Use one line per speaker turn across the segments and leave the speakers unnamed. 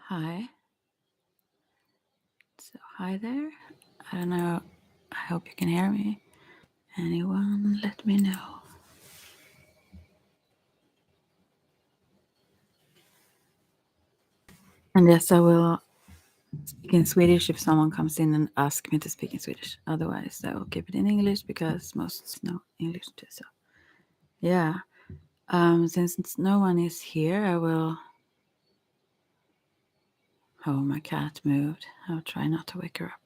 Hi. So, hi there. I don't know. I hope you can hear me. Anyone, let me know. And yes, I will speak in Swedish if someone comes in and asks me to speak in Swedish. Otherwise, I will keep it in English because most know English too. So, yeah. Since no one is here, I will. Oh, my cat moved. I'll try not to wake her up.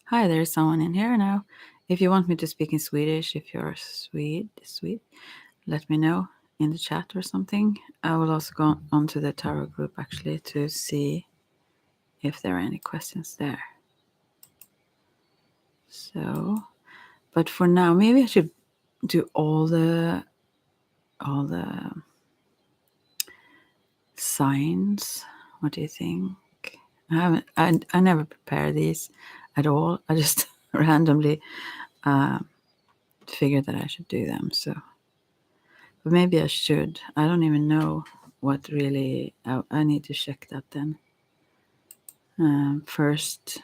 Hi, there's someone in here now. If you want me to speak in Swedish, if you're Swede, let me know in the chat or something. I will also go onto the tarot group actually to see if there are any questions there. So, but for now, maybe I should do all the signs. What do you think? I never prepare these at all. I just randomly figured that I should do them. So, but maybe I should. I don't even know what really. I need to check that then. First,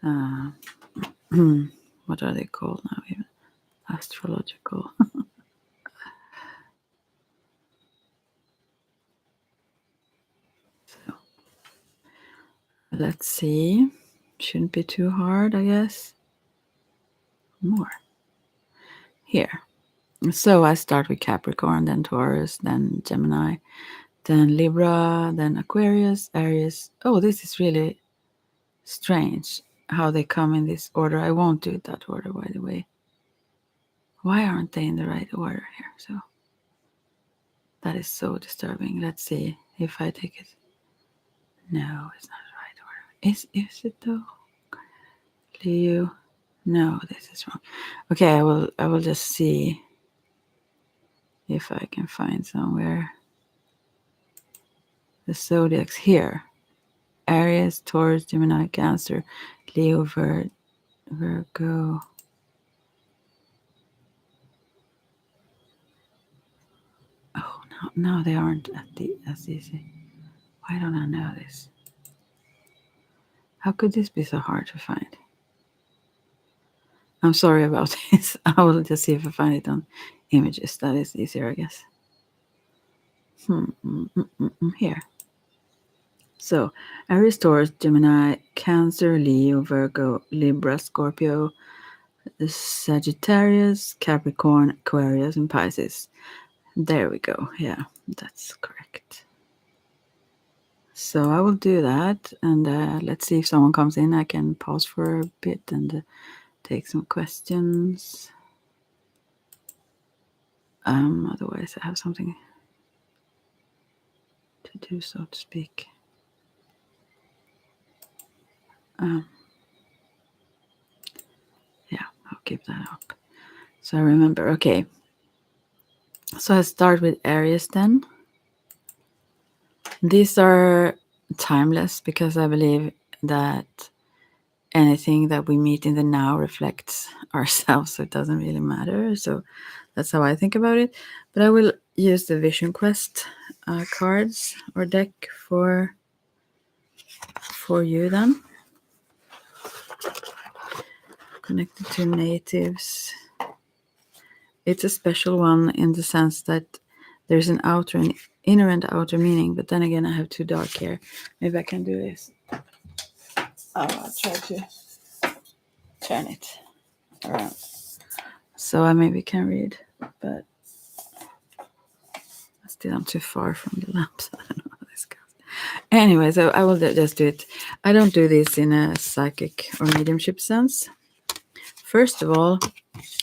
what are they called now? Even astrological. So let's see. Shouldn't be too hard, I guess. More here. So I start with Capricorn, then Taurus, then Gemini, then Libra, then Aquarius, Aries. Oh, this is really strange how they come in this order. I won't do it that order, by the way. Why aren't they in the right order here? So that is so disturbing. Let's see if I take it. No, it's not the right order. Is it though? Leo. No, this is wrong. Okay, I will just see if I can find somewhere the zodiacs here. Aries, Taurus, Gemini, Cancer, Leo, Virgo. Oh no, they aren't as easy. Why don't I know this? How could this be so hard to find? I'm sorry about this. I will just see if I find it on images. That is easier, I guess. Here. So, Aries, Taurus, Gemini, Cancer, Leo, Virgo, Libra, Scorpio, Sagittarius, Capricorn, Aquarius, and Pisces. There we go. Yeah, that's correct. So I will do that, and let's see if someone comes in. I can pause for a bit and take some questions. Otherwise, I have something to do, so to speak. Yeah, I'll keep that up. So I remember. Okay. So I start with Aries then. These are timeless because I believe that anything that we meet in the now reflects ourselves, so it doesn't really matter. So that's how I think about it. But I will use the Vision Quest cards or deck for you then. Connected to natives. It's a special one in the sense that there's an outer and inner and outer meaning, but then again I have too dark here. Maybe I can do this. I'll try to turn it around so I maybe can read, but still I'm too far from the lamps. I don't know how this goes. Anyway, so I will just do it. I don't do this in a psychic or mediumship sense. First of all,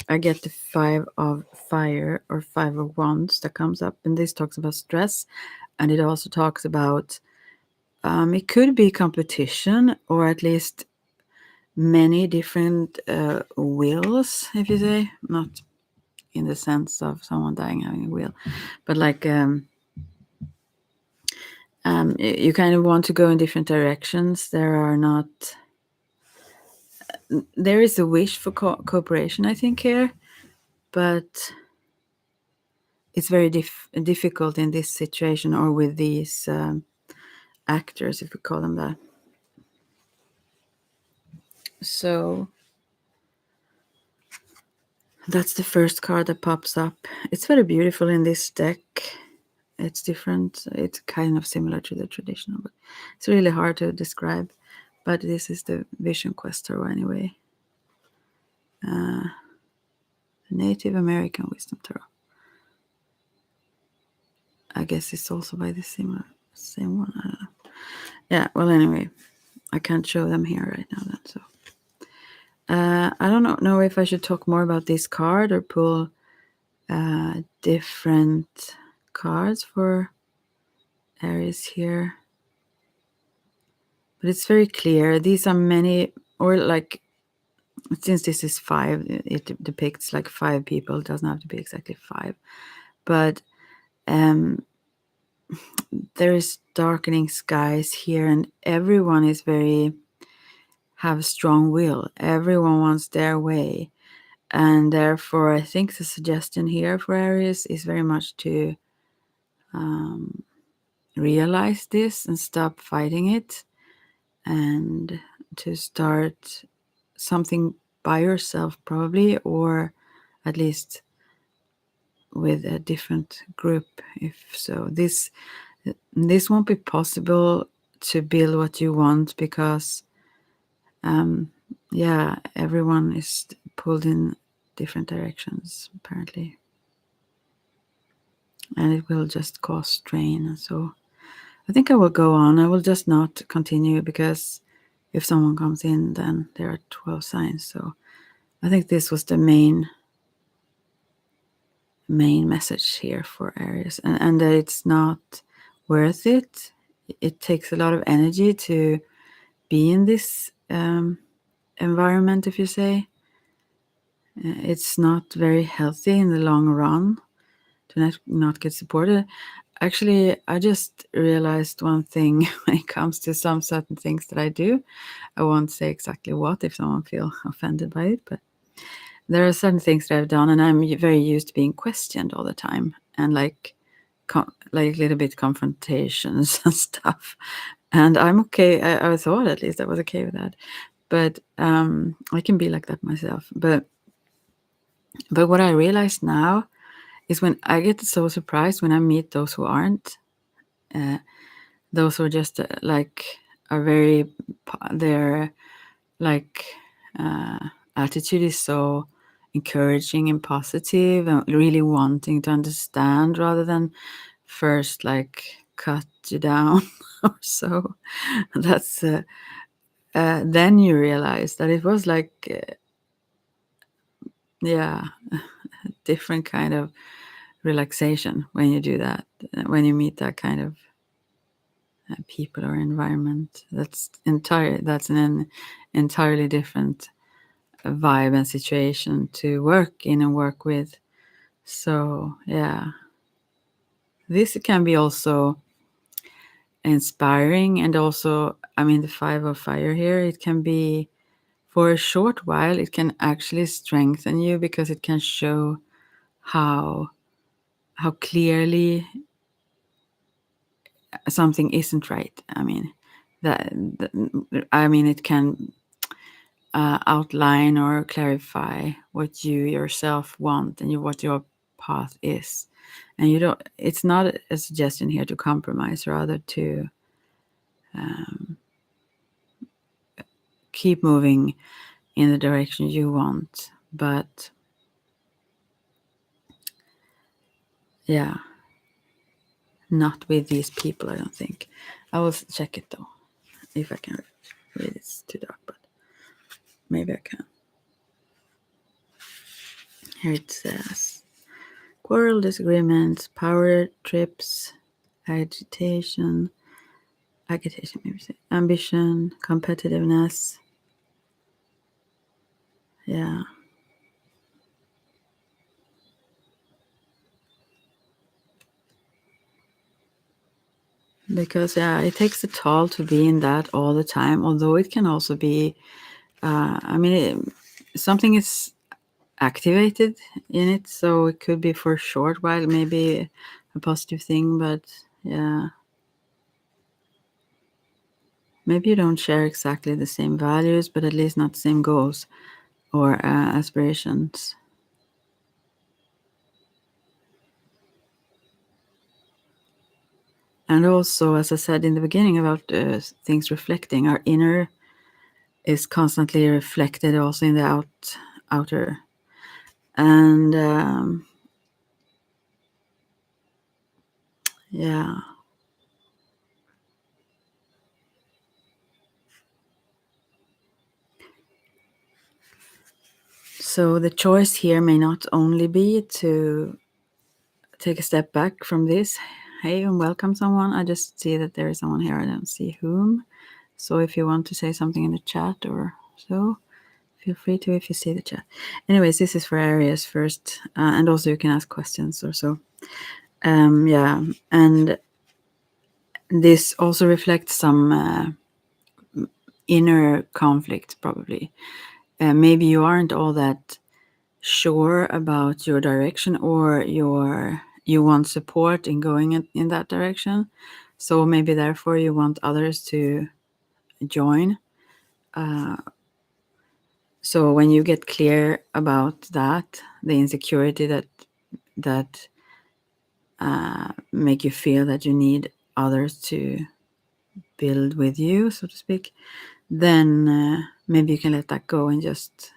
I get the 5 of fire or 5 of wands that comes up, and this talks about stress, and it also talks about it could be competition, or at least many different wills, if you say, not in the sense of someone dying having a will, but like you kind of want to go in different directions. There is a wish for cooperation, I think, here, but it's very difficult in this situation or with these actors, if we call them that. So that's the first card that pops up. It's very beautiful in this deck. It's different. It's kind of similar to the traditional, but it's really hard to describe. But this is the Vision Quest Tarot anyway. Native American Wisdom Tarot. I guess it's also by the same one. I don't know. Yeah, well, anyway, I can't show them here right now then. So I don't know if I should talk more about this card or pull different cards for Aries here. But it's very clear. These are many, or like, since this is 5, it depicts like 5 people. It doesn't have to be exactly 5. But there is darkening skies here, and everyone is have strong will. Everyone wants their way. And therefore, I think the suggestion here for Aries is very much to realize this and stop fighting it, and to start something by yourself, probably, or at least with a different group. If so, this won't be possible to build what you want, because everyone is pulled in different directions apparently, and it will just cause strain. So I think I will go on. I will just not continue, because if someone comes in, then there are 12 signs. So I think this was the main message here for Aries, and that it's not worth it. It takes a lot of energy to be in this environment, if you say. It's not very healthy in the long run to not get supported. Actually, I just realized one thing when it comes to some certain things that I do. I won't say exactly what if someone feels offended by it, but there are certain things that I've done, and I'm very used to being questioned all the time, and like little bit confrontations and stuff. And I'm okay. I thought at least I was okay with that, but I can be like that myself. But what I realize now is when I get so surprised when I meet those who aren't, those who are just are very, their like attitude is so encouraging and positive and really wanting to understand, rather than first like cut you down or so. That's then you realize that it was like different kind of relaxation when you do that, when you meet that kind of people or environment. That's an entirely different vibe and situation to work in and work with. So this can be also inspiring, and also, I mean, the 5 of fire here, it can be for a short while, it can actually strengthen you, because it can show how clearly something isn't right. I mean, it can outline or clarify what you yourself want and what your path is. And you don't. It's not a suggestion here to compromise, rather to keep moving in the direction you want. But not with these people, I don't think. I will check it though, if I can read. It's too dark, but maybe I can. Here it says: quarrel, disagreements, power trips, agitation, maybe say, ambition, competitiveness. Yeah. Because it takes a toll to be in that all the time, although it can also be, something is activated in it, so it could be for a short while, maybe a positive thing, but Maybe you don't share exactly the same values, but at least not the same goals or aspirations. And also, as I said in the beginning about things reflecting, our inner is constantly reflected also in the outer. And yeah. So the choice here may not only be to take a step back from this. Hey, and welcome someone. I just see that there is someone here. I don't see whom. So if you want to say something in the chat or so, feel free to if you see the chat. Anyways, this is for Aries first. And also you can ask questions or so. Yeah. And this also reflects some inner conflict, probably. Maybe you aren't all that sure about your direction, or you want support in going in that direction. So maybe therefore you want others to join. So when you get clear about that, the insecurity that make you feel that you need others to build with you, so to speak, then maybe you can let that go and just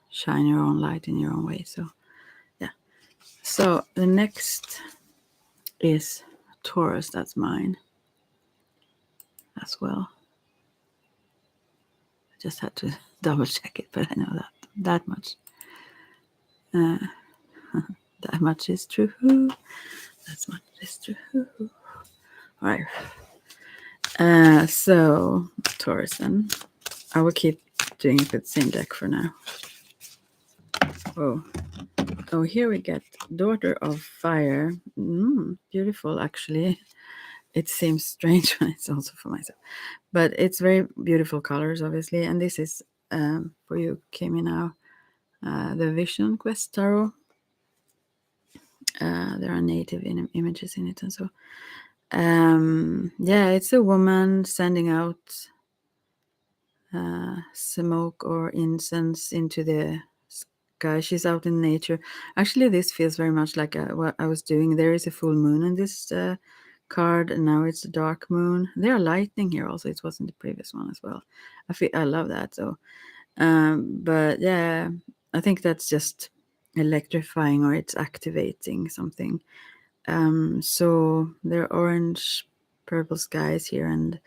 shine your own light in your own way. So the next is Taurus. That's mine as well. I just had to double check it, but I know that much. That much is true. That much is true. All right. So Taurus, then I will keep doing it with the same deck for now. Oh, here we get Daughter of Fire. Beautiful, actually. It seems strange when it's also for myself, but it's very beautiful colors, obviously. And this is for you, came in now, the Vision Quest Tarot. There are native images in it and so. Yeah, it's a woman sending out smoke or incense into the sky. She's out in nature. Actually, this feels very much like what I was doing. There is a full moon in this card, and now it's a dark moon. There are lightning here also. It wasn't the previous one as well. I love that. So, but yeah, I think that's just electrifying, or it's activating something. So there are orange, purple skies here, and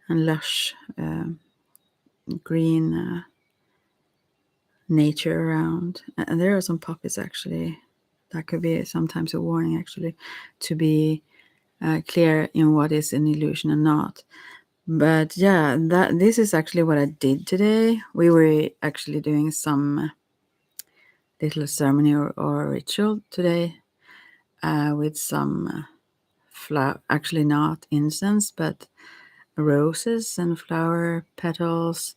lush green nature around. And there are some poppies actually. That could be sometimes a warning, actually, to be clear in what is an illusion and not. But yeah, this is actually what I did today. We were actually doing some little ceremony or ritual today with some flower, actually not incense, but roses and flower petals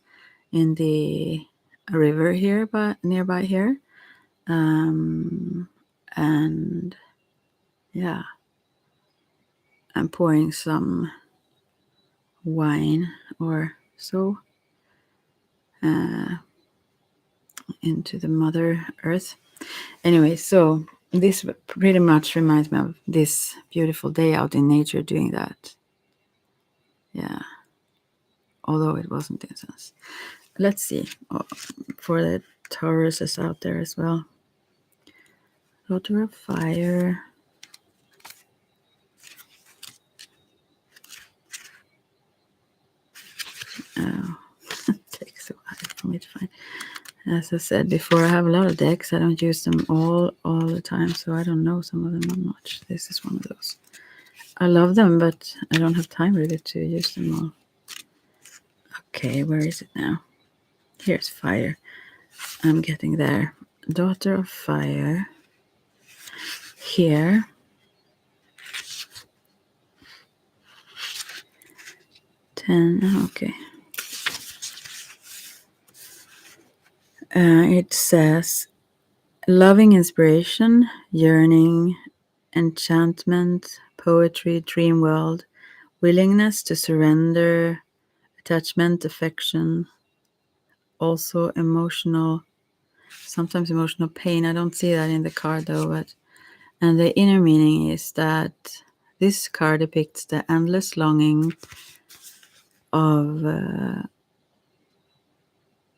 in the river here, but nearby here. And yeah, I'm pouring some wine or so into the Mother Earth. Anyway, so this pretty much reminds me of this beautiful day out in nature doing that. Yeah, although it wasn't incense. Let's see, for the Tauruses out there as well. Daughter of Fire. Oh, it takes a while for me to find. As I said before, I have a lot of decks. I don't use them all the time, so I don't know some of them that much. This is one of those. I love them, but I don't have time really to use them all. Okay, where is it now? Here's Fire. I'm getting there. Daughter of Fire. Here. Okay. It says loving inspiration, yearning, enchantment, poetry, dream world, willingness to surrender, attachment, affection, also sometimes emotional pain. I don't see that in the card though, and the inner meaning is that this card depicts the endless longing of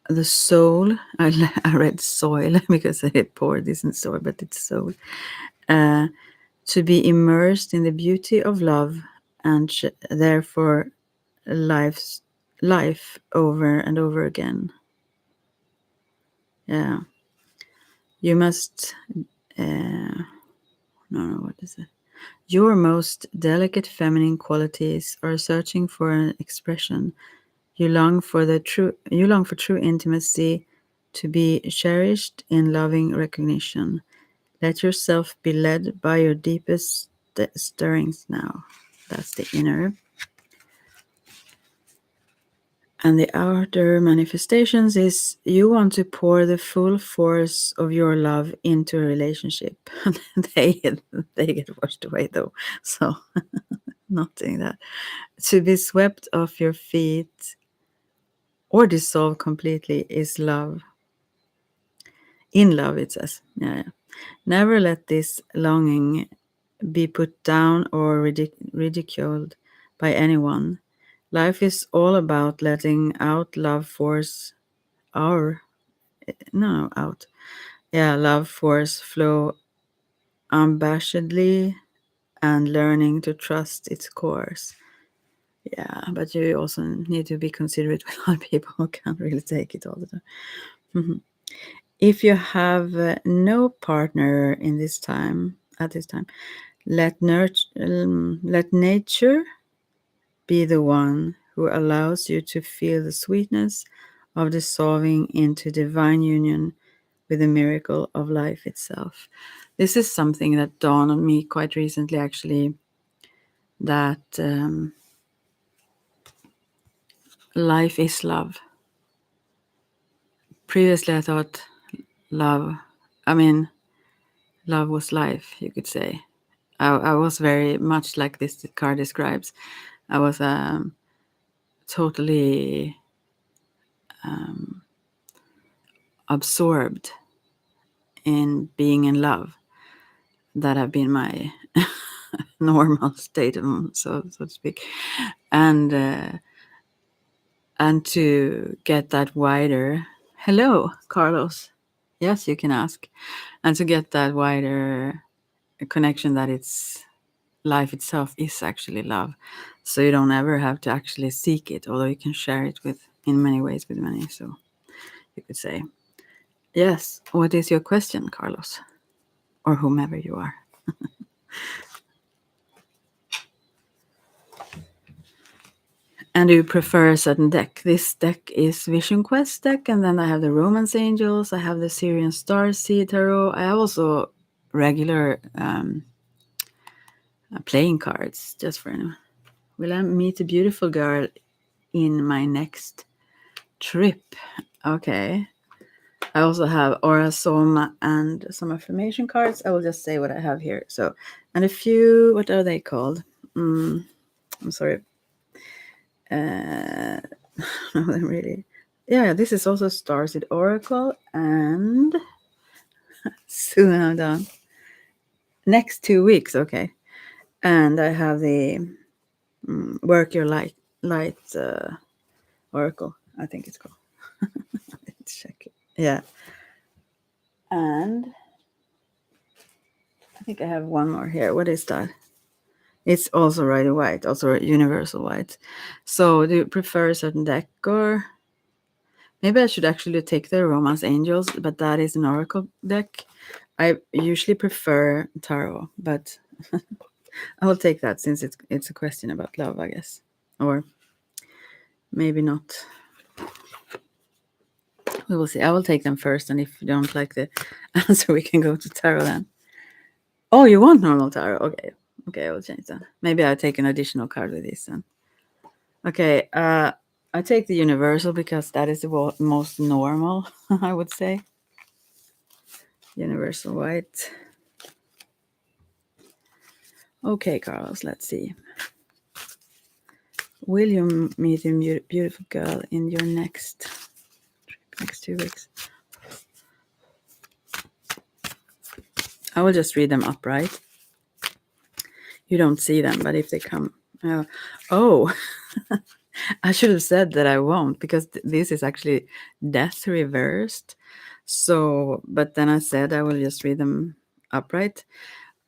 the soul. I read soil because I had poured this in soil, but it's soul. To be immersed in the beauty of love and therefore life over and over again. Yeah. You must, no, what is it? Your most delicate feminine qualities are searching for an expression. You long for true intimacy, to be cherished in loving recognition. Let yourself be led by your deepest stirrings now. That's the inner. And the outer manifestations is you want to pour the full force of your love into a relationship. they get washed away though, so not doing that. To be swept off your feet or dissolve completely is love. In love, it says. Yeah. Never let this longing be put down or ridiculed by anyone. Life is all about letting out love force love force flow unabashedly and learning to trust its course. Yeah, but you also need to be considerate with other people who can't really take it all the time. Mm-hmm. If you have no partner at this time, let nature be the one who allows you to feel the sweetness of dissolving into divine union with the miracle of life itself. This is something that dawned on me quite recently, actually, that life is love. Previously, I thought love was life, you could say. I was very much like this card describes. I was totally absorbed in being in love. That have been my normal state, so to speak, and to get that wider. Hello, Carlos. Yes, you can ask, and to get that wider connection that it's life itself is actually love, so you don't ever have to actually seek it, although you can share it in many ways with many. So you could say, yes. What is your question, Carlos, or whomever you are? And do you prefer a certain deck? This deck is Vision Quest deck, and then I have the Romance Angels, I have the Syrian Starseed Tarot. I have also regular playing cards, just for anyone. Will I meet a beautiful girl in my next trip? Okay. I also have Aura Soma and some affirmation cards. I will just say what I have here. So, and a few, what are they called? I'm sorry. No, really. Yeah, this is also Starseed Oracle, and soon I'm done. Next 2 weeks, okay. And I have the Work Your Light Oracle, I think it's called. Let's check it. Yeah. And I think I have one more here. What is that? It's also Rider White, also Universal White. So do you prefer a certain deck, or maybe I should actually take the Romance Angels, but that is an Oracle deck. I usually prefer Tarot, but I will take that since it's a question about love, I guess. Or maybe not. We will see. I will take them first, and if you don't like the answer, we can go to Tarot then. Oh, you want normal Tarot? Okay. Okay, I will change that. Maybe I'll take an additional card with this then. Okay, I take the Universal because that is the most normal, I would say. Universal White. Okay, Carlos, let's see. Will you meet a beautiful girl in your next 2 weeks? I will just read them upright. You don't see them, but if they come... oh, I should have said that I won't, because this is actually death reversed. So, but then I said I will just read them upright.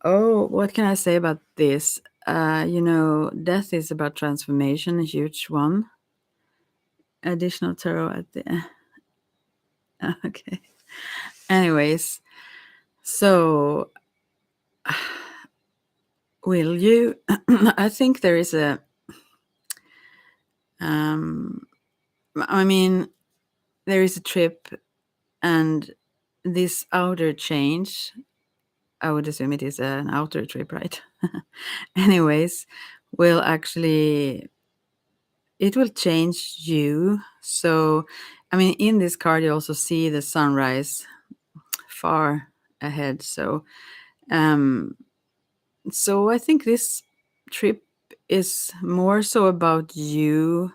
Oh, what can I say about this? Death is about transformation, a huge one. Additional tarot at the... okay. Anyways, so will you... I think there is a... there is a trip, and this outer change, I would assume it is an outer trip, right? Anyways, will actually... it will change you. So, in this card, you also see the sunrise far ahead. So, I think this trip is more so about you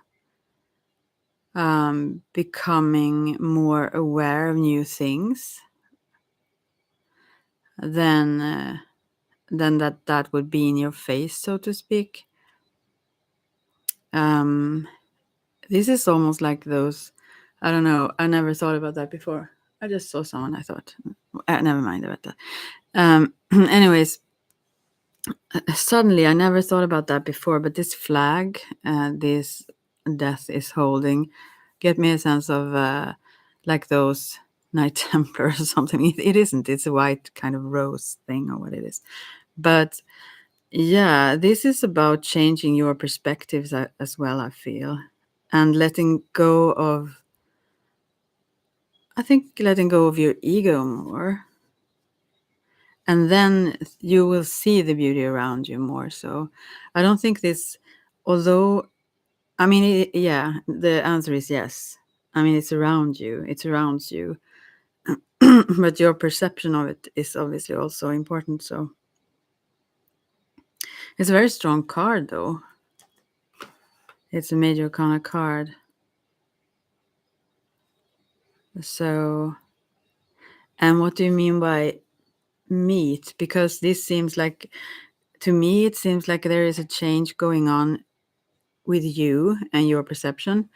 becoming more aware of new things than that would be in your face, so to speak. This is almost like those... I don't know. I never thought about that before. I just saw someone. I thought, never mind about that. Anyways, suddenly I never thought about that before. But this flag, this death is holding, get me a sense of like those Knight Templars or something. It isn't. It's a white kind of rose thing or what it is. But yeah, this is about changing your perspectives as well, I feel, and letting go of... I think letting go of your ego more. And then you will see the beauty around you more. So I don't think this, although, the answer is yes. It's around you. It surrounds you. But your perception of it is obviously also important. So it's a very strong card, though. It's a Major Arcana card. So, and what do you mean by meet? Because this seems like, to me, it seems like there is a change going on with you and your perception.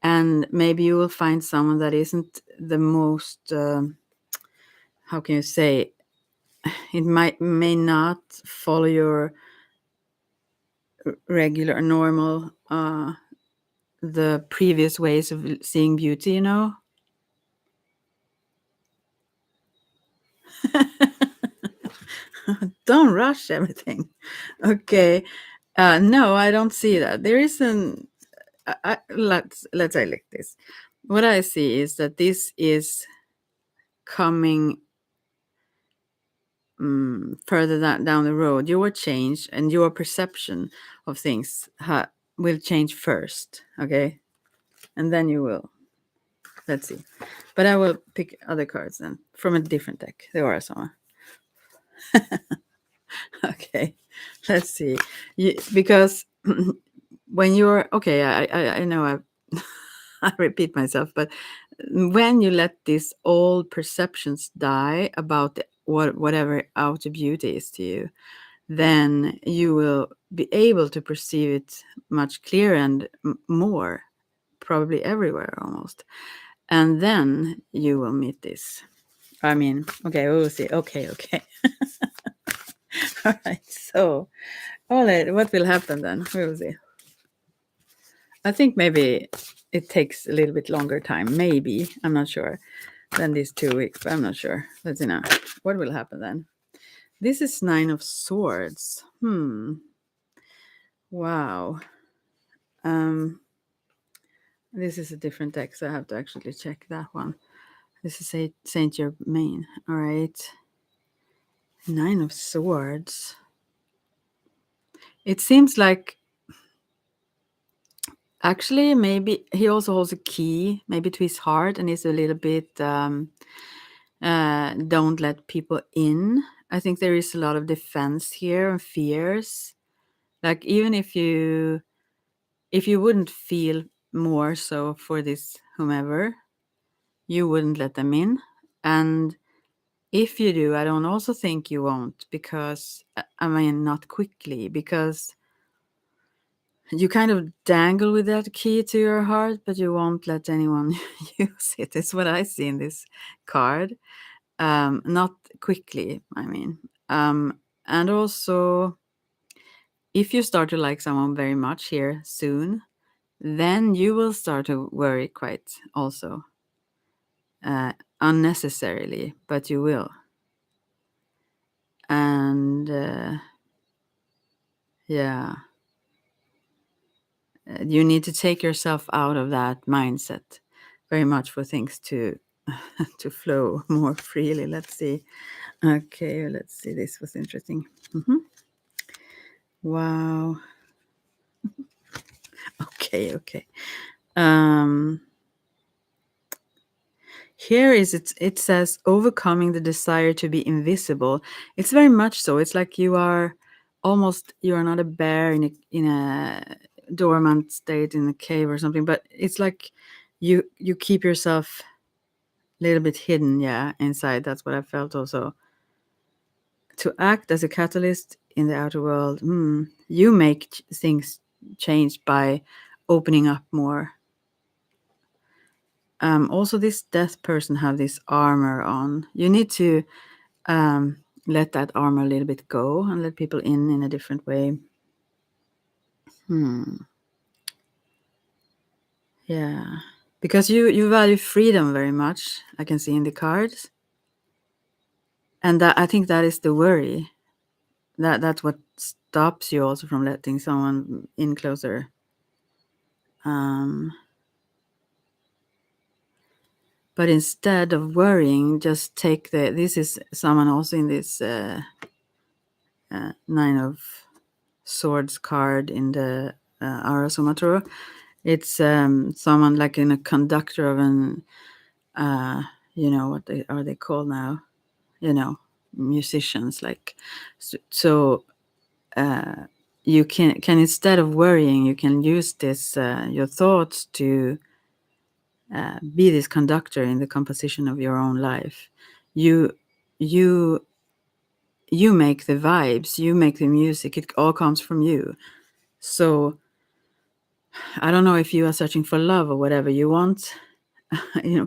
And maybe you will find someone that isn't the most, how can you say, it may not follow your regular, normal, the previous ways of seeing beauty, Don't rush everything. Okay. No, I don't see that. There is let's say like this. What I see is that this is coming further down the road. Your change and your perception of things will change first, okay? And then you will. Let's see. But I will pick other cards then from a different deck. There are some. Okay, let's see. Because when you're... okay, I know I repeat myself, but when you let these old perceptions die about whatever outer beauty is to you, then you will be able to perceive it much clearer and more, probably everywhere almost. And then you will meet this. Okay, we will see. Okay. All right, so what will happen then? We will see. I think maybe it takes a little bit longer time. Maybe, I'm not sure, than these 2 weeks, but I'm not sure. Let's see now. What will happen then? This is 9 of Swords. Wow. This is a different deck, so I have to actually check that one. This is Saint Germain. All right. 9 of Swords. It seems like... actually, maybe he also holds a key, maybe to his heart, and is a little bit don't let people in. I think there is a lot of defense here and fears. Like, even if you if you wouldn't feel more so for this whomever, you wouldn't let them in. And if you do, I don't also think you won't, because I mean, not quickly, because you kind of dangle with that key to your heart, but you won't let anyone use it. It's what I see in this card. Not quickly, I mean. And also, if you start to like someone very much here soon, then you will start to worry quite also, unnecessarily, but you will. And yeah, you need to take yourself out of that mindset very much for things to to flow more freely. Let's see. Okay, let's see. This was interesting. Wow. Okay. Um, Here is it. It says overcoming the desire to be invisible. It's very much so. It's like you are almost, you are not a bear in a dormant state in a cave or something, but it's like you keep yourself a little bit hidden, yeah, inside. That's what I felt also. To act as a catalyst in the outer world, you make things change by opening up more. Also, this death person have this armor on. You need to let that armor a little bit go and let people in a different way. Yeah, because you value freedom very much. I can see in the cards, and that, I think that is the worry. That's what stops you also from letting someone in closer. But instead of worrying, just take the. This is someone also in this Nine of Swords card in the Aura Sumatoro. It's someone like in a conductor of an, what are they called now? Musicians. Like, so you can instead of worrying, you can use this your thoughts to be this conductor in the composition of your own life. You you you make the vibes, you make the music. It all comes from you. So I don't know if you are searching for love or whatever you want.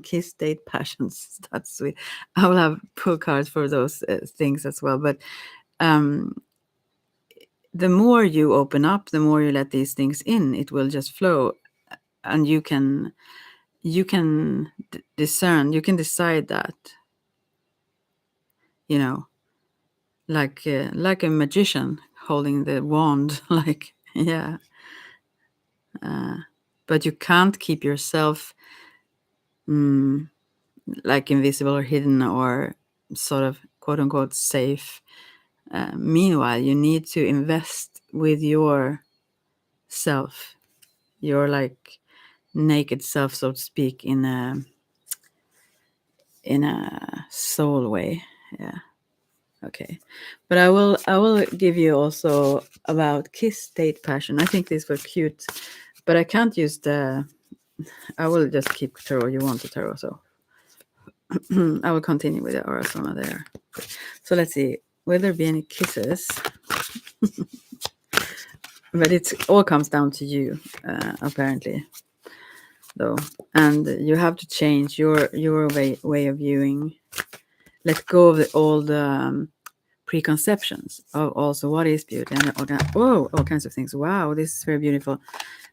Kiss, date, passions. That's sweet. I will have pull cards for those things as well. But the more you open up, the more you let these things in, it will just flow, and you can discern. You can decide that. Like a magician holding the wand. Like, yeah. But you can't keep yourself like invisible or hidden or sort of quote unquote safe. Meanwhile, you need to invest with your self, your like naked self, so to speak, in a soul way. Yeah. Okay. But I will give you also about kiss, date, passion. I think these were cute, but I can't use I will just keep tarot. You want the tarot, so I will continue with the Aurasoma there. So let's see. Will there be any kisses? But it all comes down to you, apparently, though, and you have to change your way of viewing. Let go of all the preconceptions of also what is beauty and all kinds of things. Wow, this is very beautiful.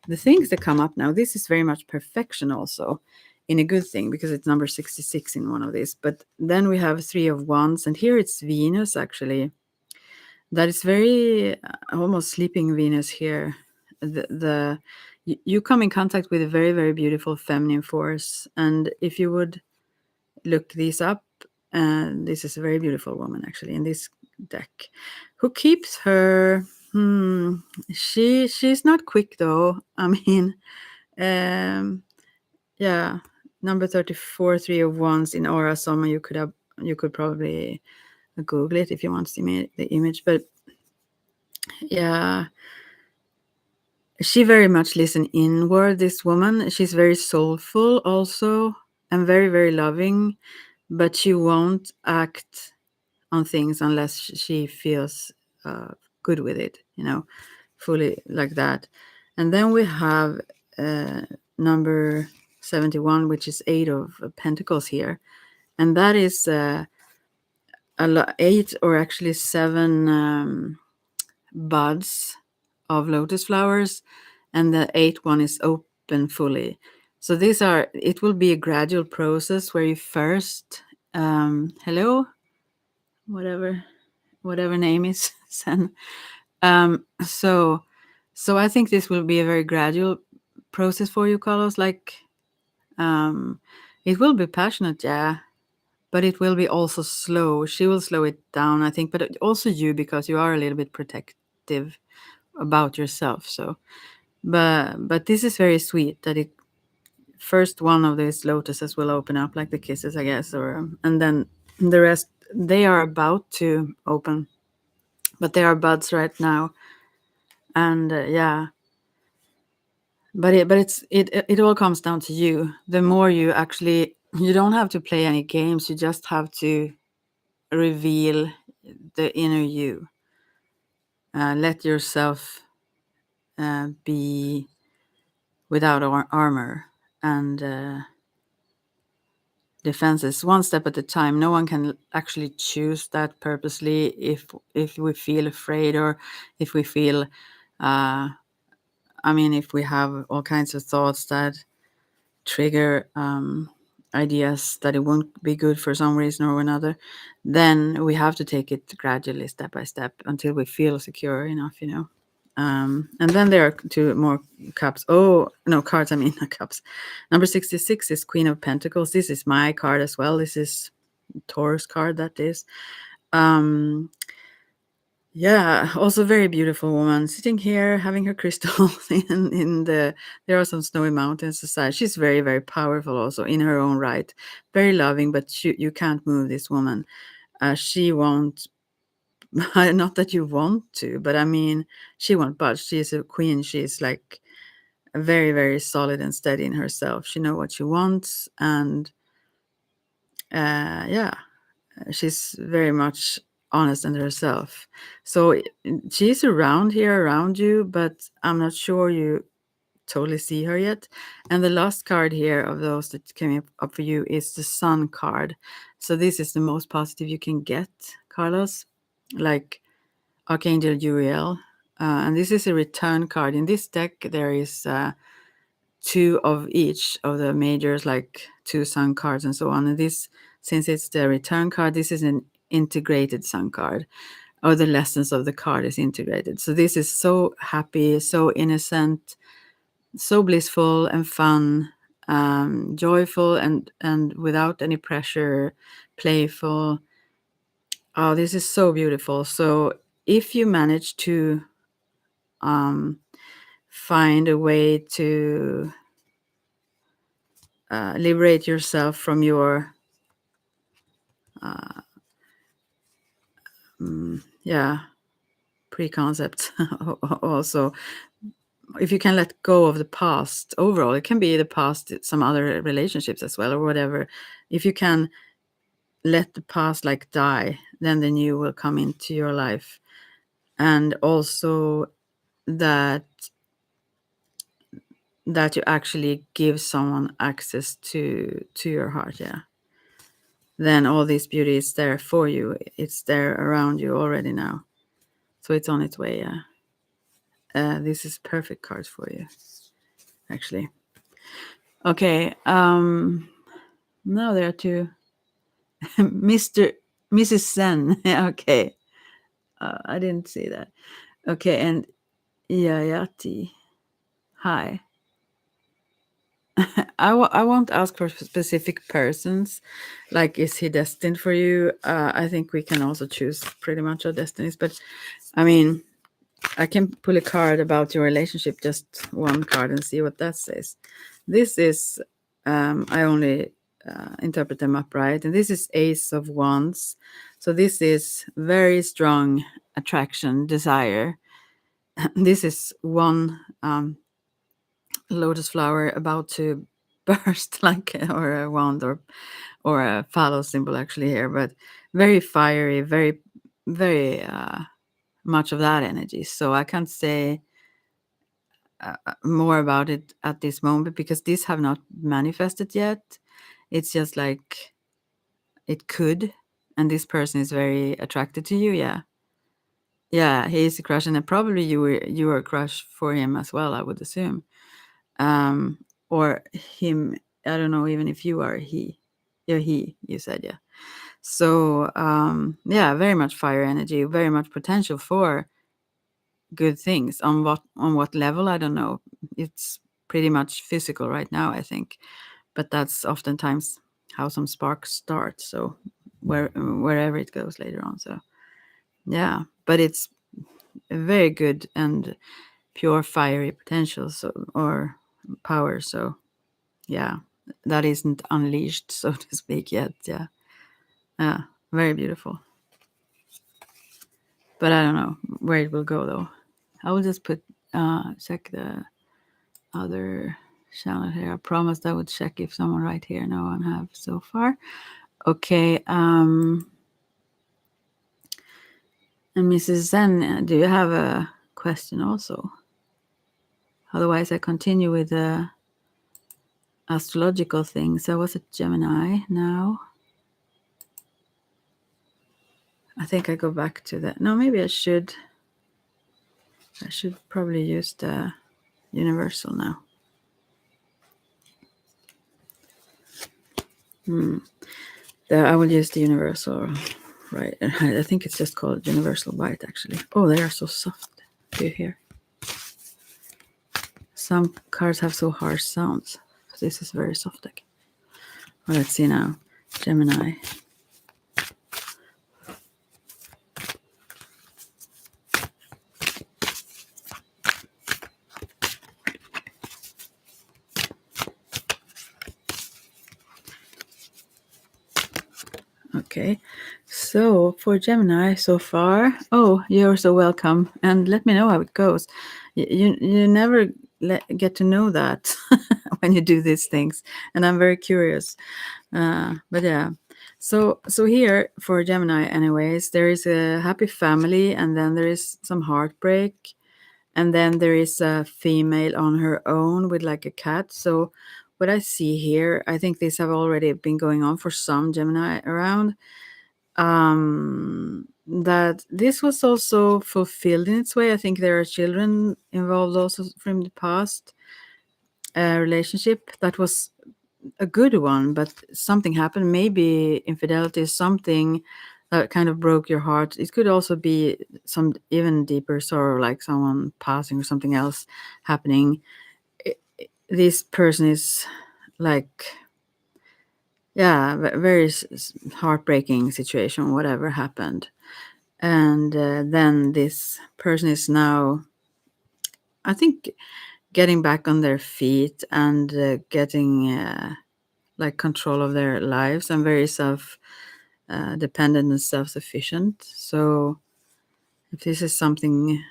The things that come up now, this is very much perfection also, in a good thing, because it's number 66 in one of these. But then we have Three of Wands, and here it's Venus, actually. That is very almost sleeping Venus here. You come in contact with a very, very beautiful feminine force, and if you would look these up, this is a very beautiful woman actually in this deck, who keeps her. She's not quick though. I mean, yeah, number 34, Three of Wands in Aurasoma. You could probably Google it if you want to see the image, but yeah, She very much listen inward, this woman. She's very soulful also, and very, very loving, but she won't act on things unless she feels good with it, fully like that. And then we have number 71, which is 8 of Pentacles here. And that is 8 or actually 7 buds of lotus flowers, and the 8th one is open fully. So it will be a gradual process where you first, hello, whatever name is Sen. So I think this will be a very gradual process for you, Carlos. Like, it will be passionate, yeah, but it will be also slow. She will slow it down, I think, but also you, because you are a little bit protective about yourself. So, but this is very sweet that it first one of these lotuses will open up, like the kisses, I guess, or and then the rest they are about to open, but they are buds right now, and yeah. But it all comes down to you. The more you don't have to play any games. You just have to reveal the inner you. Let yourself be without armor and defenses, one step at a time. No one can actually choose that purposely. If we feel afraid, or if we feel, if we have all kinds of thoughts that trigger ideas that it won't be good for some reason or another, then we have to take it gradually, step by step, until we feel secure enough. And then there are 2 more cups. Oh, no, cards, not cups. Number 66 is Queen of Pentacles. This is my card as well. This is Taurus card, that is. Yeah, also very beautiful woman sitting here having her crystals there are some snowy mountains aside. She's very, very powerful also in her own right. Very loving, but you can't move this woman. She won't, not that you want to, but she won't budge. She is a queen. She's like very, very solid and steady in herself. She knows what she wants, and yeah, she's very much honest in herself. So she's around you, but I'm not sure you totally see her yet. And the last card here of those that came up for you is the Sun card. So this is the most positive you can get, Carlos, like Archangel Uriel. And this is a return card. In this deck, there is 2 of each of the majors, like 2 Sun cards and so on. And this, since it's the return card, this is an integrated Sun card, or the lessons of the card is integrated. So this is so happy, so innocent, so blissful and fun, joyful, and without any pressure, playful. Oh, this is so beautiful. So if you manage to find a way to liberate yourself from your preconcepts also, if you can let go of the past overall, it can be the past, some other relationships as well, or whatever. If you can let the past like die, then the new will come into your life. And also that you actually give someone access to your heart, yeah, then all this beauty is there for you. It's there around you already now, so it's on its way. Yeah, this is perfect cards for you, actually. Okay, now there are 2. Mrs. Sen. Okay, I didn't see that. Okay, and Yayati. Hi. I won't ask for specific persons, like is he destined for you. I think we can also choose pretty much our destinies, but I can pull a card about your relationship, just one card, and see what that says. This is I only interpret them upright, and this is Ace of Wands. So this is very strong attraction, desire. This is one lotus flower about to burst, like, or a wand, or a phallus symbol actually here, but very fiery, very, very much of that energy. So I can't say more about it at this moment because these have not manifested yet. It's just like it could, and this person is very attracted to you. Yeah, he is a crush, and probably you were a crush for him as well, I would assume. Or him. I don't know even if you are he. You're he. You said, yeah. So yeah, very much fire energy, very much potential for good things. On what level, I don't know. It's pretty much physical right now, I think, but that's oftentimes how some sparks start. So wherever it goes later on. So yeah, but it's a very good and pure fiery potential, so, or power. So yeah, that isn't unleashed, so to speak, yet. Yeah, very beautiful. But I don't know where it will go though. I will just check the other channel here. I promised I would check if someone right here. No one have so far. Okay. And Mrs. Zen, do you have a question also? Otherwise, I continue with the astrological things. I was a Gemini now. I think I go back to that. No, maybe I should. I should probably use the universal now. I will use the universal, right? I think it's just called universal white, actually. Oh, they are so soft. Do you hear? Some cards have so harsh sounds. This is very soft. Well, let's see now. Gemini. Okay, so for Gemini so far, oh, you're so welcome, and let me know how it goes. You never get to know that when you do these things, and I'm very curious. But yeah, so here for Gemini, anyways, there is a happy family, and then there is some heartbreak, and then there is a female on her own with like a cat. So what I see here, I think these have already been going on for some Gemini around. That this was also fulfilled in its way. I think there are children involved also from the past relationship that was a good one, but something happened. Maybe infidelity is something that kind of broke your heart. It could also be some even deeper sorrow, like someone passing or something else happening. This person is like, yeah, very heartbreaking situation, whatever happened. And then this person is now, I think, getting back on their feet and getting like control of their lives, and very self dependent and self-sufficient. So if this is something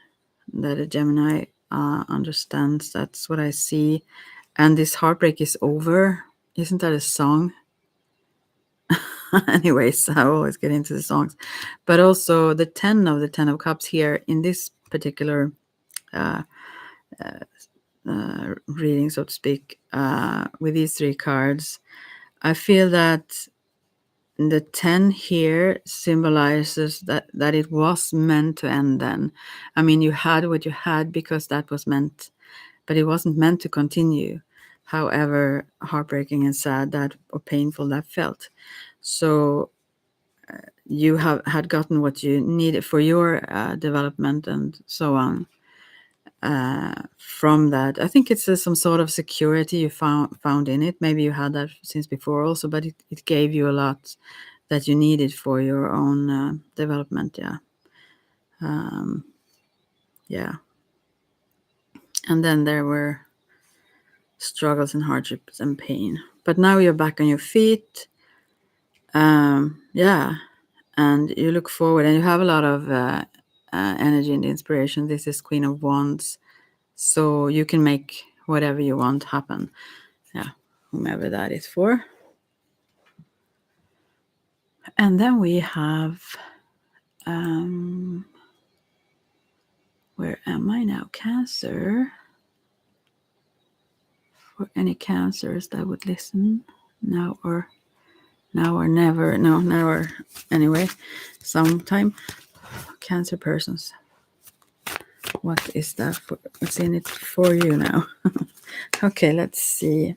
that a Gemini understands, that's what I see. And this heartbreak is over. Isn't that a song? Anyways, I always get into the songs. But also the 10 of Cups here in this particular reading, so to speak, with these three cards, I feel that the 10 here symbolizes that it was meant to end then. I mean, you had what you had because that was meant, but it wasn't meant to continue, however heartbreaking and sad that, or painful that felt. So you had gotten what you needed for your development and so on. From that, I think it's some sort of security you found in it. Maybe you had that since before also, but it gave you a lot that you needed for your own development. Yeah. And then there were struggles and hardships and pain, but now you're back on your feet. Yeah, and you look forward, and you have a lot of energy and inspiration. This is Queen of Wands. So you can make whatever you want happen. Yeah, whomever that is for. And then we have, where am I now? Cancer. For any cancers that would listen now or never. No, now or anyway, sometime. Cancer persons. What is that for? What's in it for you now? Okay, let's see.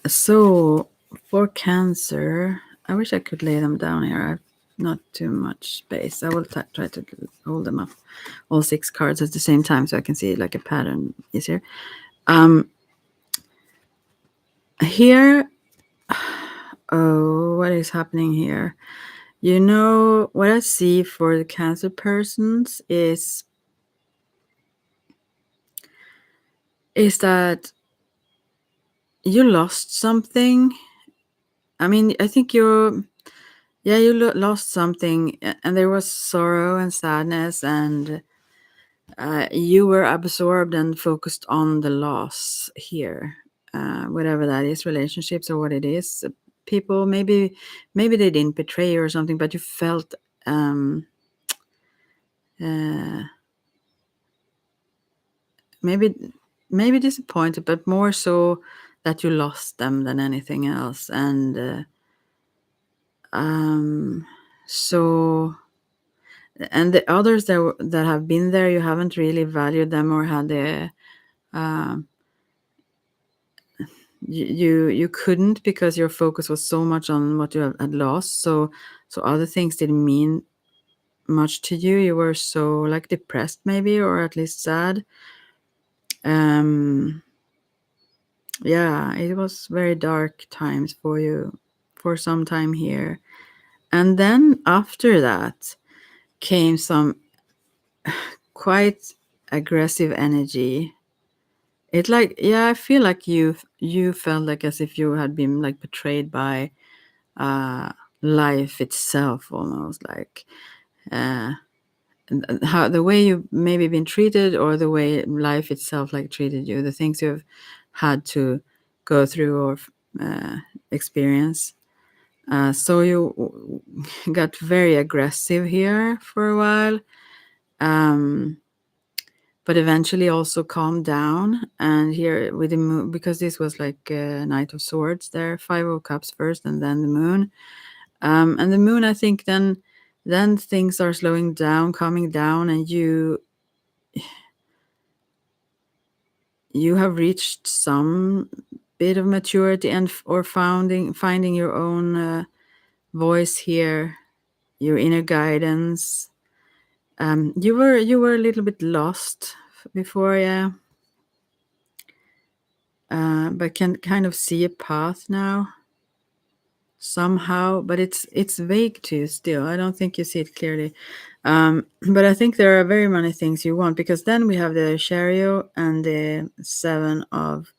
So for Cancer, I wish I could lay them down here. I've not too much space. I will try to hold them up, all 6 cards at the same time, so I can see like a pattern easier. Here, oh, what is happening here? You know, what I see for the Cancer persons is that you lost something. I mean, I think you lost something, and there was sorrow and sadness, and you were absorbed and focused on the loss here, whatever that is, relationships or what it is. People, maybe they didn't betray you or something, but you felt uh, maybe disappointed, but more so that you lost them than anything else. And so, and the others that have been there, you haven't really valued them or had the you couldn't, because your focus was so much on what you had lost. So other things didn't mean much to you. You were so like depressed, maybe, or at least sad. Yeah, it was very dark times for you for some time here. And then after that came some quite aggressive energy. It like, yeah, I feel like you felt like as if you had been like betrayed by life itself, almost like uh, how the way you've maybe been treated, or the way life itself like treated you, the things you've had to go through or uh, experience. So you got very aggressive here for a while, but eventually also calmed down. And here with the moon, because this was like Knight of Swords there, 5 of Cups first and then the moon. And the moon, I think then things are slowing down, calming down, and you have reached some bit of maturity and or finding your own voice here, your inner guidance. You were a little bit lost before, yeah, but can kind of see a path now somehow, but it's vague to you still. I don't think you see it clearly. But I think there are very many things you want, because then we have the Chariot and the 7 of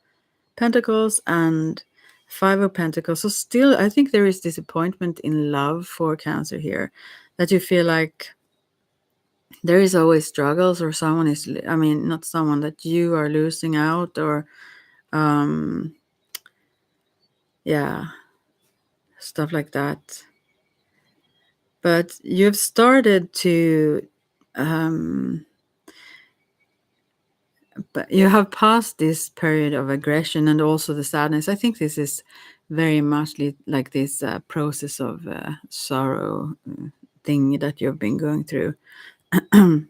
Pentacles and 5 of Pentacles. So still, I think there is disappointment in love for Cancer here, that you feel like there is always struggles, or someone is, I mean, not someone, that you are losing out, or yeah, stuff like that. But you've started to but you have passed this period of aggression and also the sadness. I think this is very much like this process of sorrow thing that you've been going through. and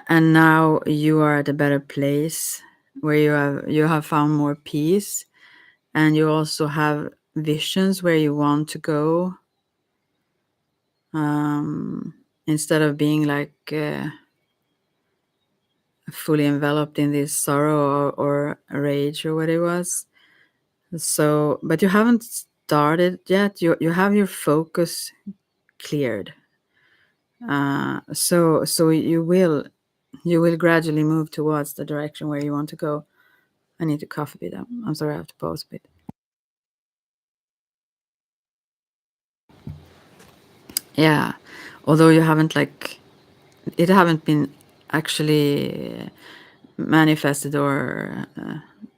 and now you are at a better place, where you have found more peace, and you also have visions where you want to go, instead of being like fully enveloped in this sorrow or rage or what it was. So, but you haven't started yet. You have your focus cleared. So you will gradually move towards the direction where you want to go. I need to cough a bit. I'm sorry, I have to pause a bit. Yeah. Although you haven't like it haven't been actually manifested or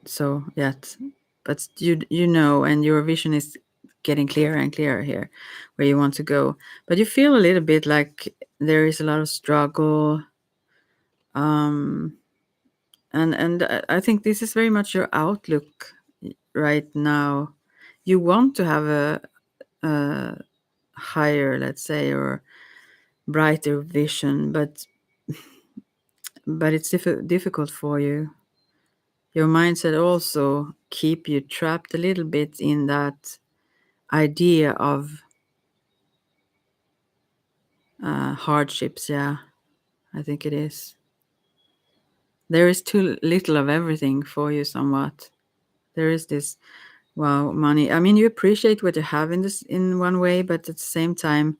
so yet, but you know, and your vision is getting clearer and clearer here where you want to go. But you feel a little bit like there is a lot of struggle, um and I think this is very much your outlook right now. You want to have a higher, let's say, or brighter vision, but it's difficult for you. Your mindset also keep you trapped a little bit in that idea of hardships. Yeah, I think it is. There is too little of everything for you, somewhat. There is this wow money. I mean, you appreciate what you have in this in one way, but at the same time,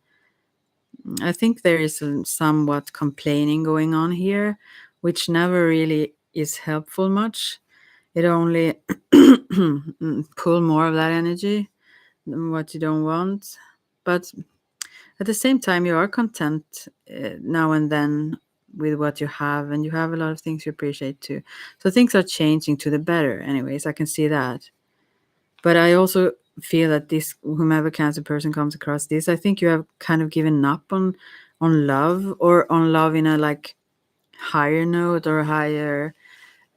I think there is a somewhat complaining going on here, which never really is helpful much. It only pull more of that energy than what you don't want. But at the same time, you are content now and then with what you have, and you have a lot of things you appreciate too. So things are changing to the better, anyways. I can see that. But I also feel that this whomever cancer person comes across this, I think you have kind of given up on love, or on love in a like higher note or higher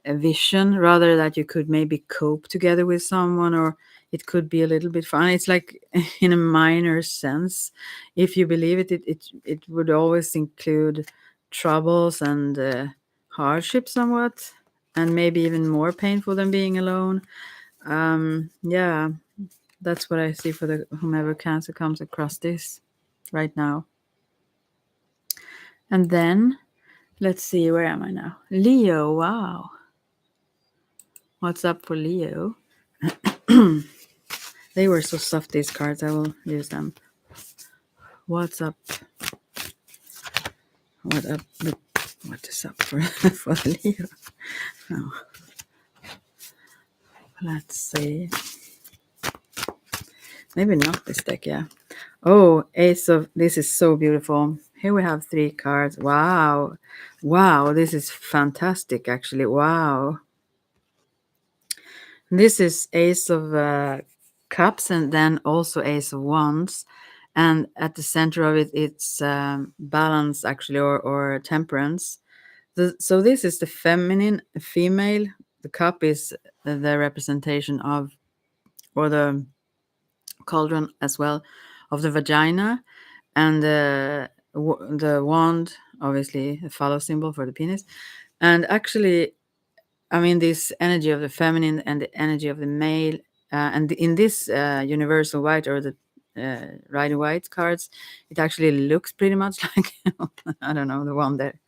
vision, rather that you could maybe cope together with someone, or it could be a little bit fun. It's like in a minor sense, if you believe it would always include troubles and hardship somewhat, and maybe even more painful than being alone. Yeah, that's what I see for the whomever cancer comes across this right now. And then let's see, where am I now? Leo, wow. What's up for Leo? They were so soft, these cards. I will use them. What's up? What up? What is up for for Leo? Oh, let's see. Maybe not this deck. Yeah. Oh, Ace of. This is so beautiful. Here we have 3 cards. Wow, wow. This is fantastic. Actually, wow. This is Ace of Cups, and then also Ace of Wands. And at the center of it, it's balance, actually, or temperance. So this is the feminine, female. The cup is the representation of, or the cauldron as well, of the vagina, and the wand, obviously, a phallus symbol for the penis. And actually, I mean, this energy of the feminine and the energy of the male, and in this universal white, or the Rider White cards, it actually looks pretty much like I don't know, the one there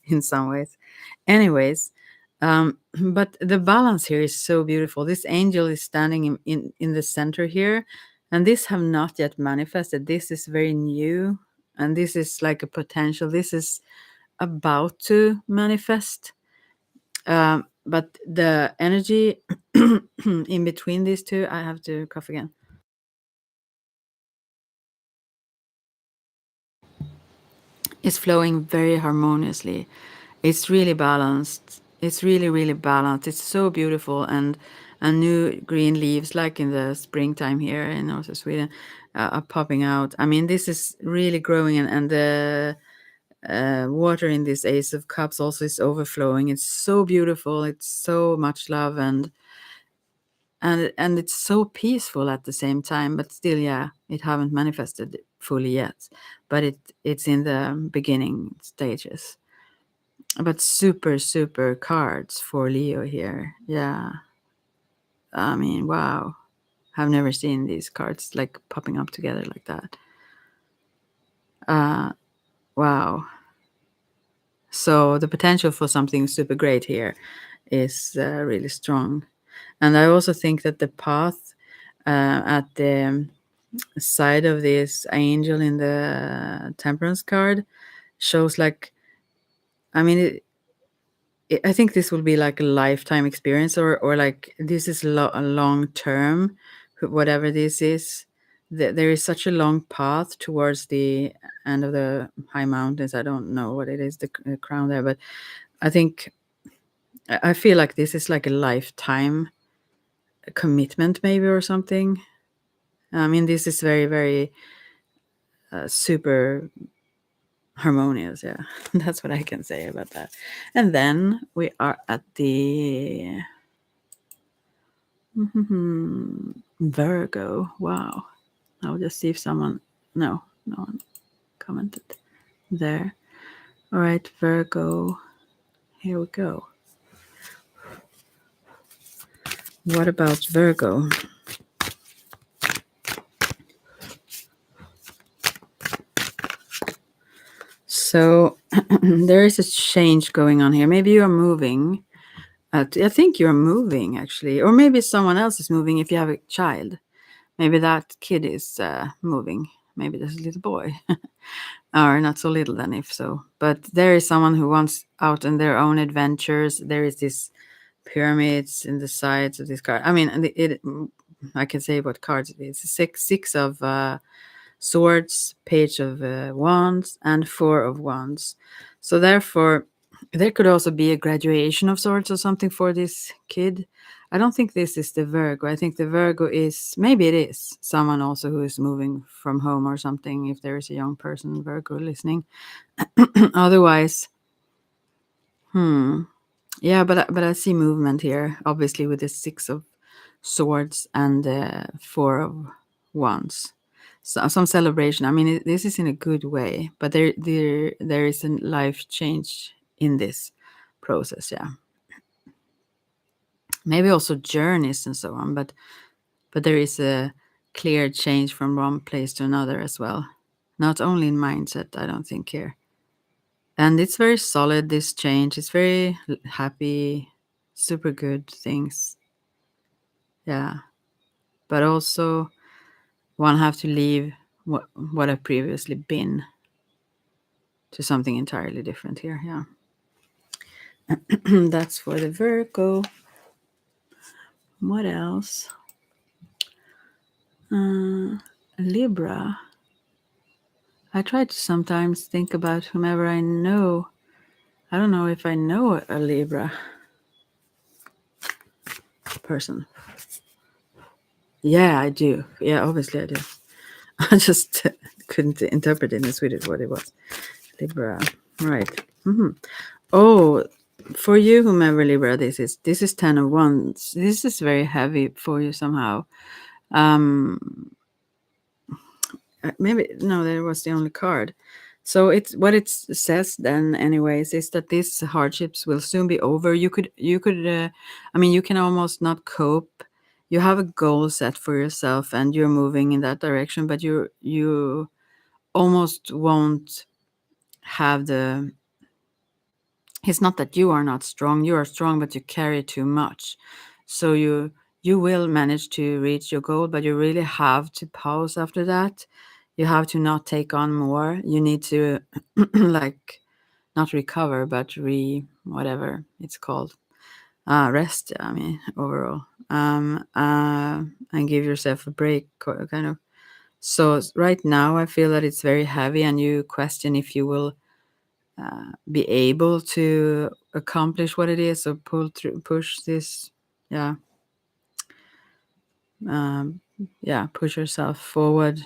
in some ways. Anyways, but the balance here is so beautiful. This angel is standing in the center here, and this have not yet manifested. This is very new, and this is like a potential. This is about to manifest. But the energy in between these two, I have to cough again, is flowing very harmoniously. It's really balanced. It's really, really balanced. It's so beautiful, and new green leaves, like in the springtime here in north of Sweden, are popping out. I mean, this is really growing, and the water in this Ace of Cups also is overflowing. It's so beautiful. It's so much love, and it's so peaceful at the same time. But still, yeah, it haven't manifested fully yet, but it's in the beginning stages. But super, super cards for Leo here. Yeah. I mean, wow. I've never seen these cards like popping up together like that. Uh, wow. So the potential for something super great here is really strong. And I also think that the path at the side of this angel in the temperance card shows like, I mean, I think this will be like a lifetime experience, or like this is a long term, whatever this is. there is such a long path towards the end of the high mountains. I don't know what it is, the crown there, but I think I feel like this is like a lifetime commitment, maybe, or something. I mean, this is very, very super harmonious. Yeah, that's what I can say about that. And then we are at the Virgo. Wow. I'll just see if someone. No, no one commented there. All right, Virgo. Here we go. What about Virgo? So there is a change going on here. Maybe you're moving. I think you're moving actually, or maybe someone else is moving if you have a child. Maybe that kid is moving. Maybe there's a little boy, or not so little then, if so. But there is someone who wants out on their own adventures. There is this pyramids in the sides of this card. I mean, I can say what cards it is. Six of swords, page of wands, and four of wands. So therefore, there could also be a graduation of sorts or something for this kid. I don't think this is the Virgo. I think the Virgo is, maybe it is someone also who is moving from home or something, if there is a young person Virgo listening. Otherwise, yeah, but I see movement here, obviously, with the six of swords and four of wands. So some celebration. I mean, this is in a good way, but there is a life change in this process. Yeah, maybe also journeys and so on, but there is a clear change from one place to another as well. Not only in mindset, I don't think here. And it's very solid, this change. It's very happy, super good things. Yeah. But also one have to leave what I've previously been to something entirely different here. Yeah. That's for the Virgo. What else? Libra. I try to sometimes think about whomever I know. I don't know if I know a Libra person. Yeah, I do. Yeah, obviously I do. I just couldn't interpret in Swedish what it was. Libra. Right. Oh, for you, whomever Libra this is 10 of Wands. This is very heavy for you somehow. Maybe no, that was the only card. So it's what it says then, anyways, is that these hardships will soon be over. You could, I mean, you can almost not cope. You have a goal set for yourself, and you're moving in that direction, but you almost won't have the. It's not that you are not strong. You are strong, but you carry too much. So you will manage to reach your goal, but you really have to pause after that. You have to not take on more. You need to like not recover, but whatever it's called. Rest, I mean, overall. And give yourself a break, kind of. So right now I feel that it's very heavy, and you question if you will be able to accomplish what it is, or push this. Yeah. Yeah, push yourself forward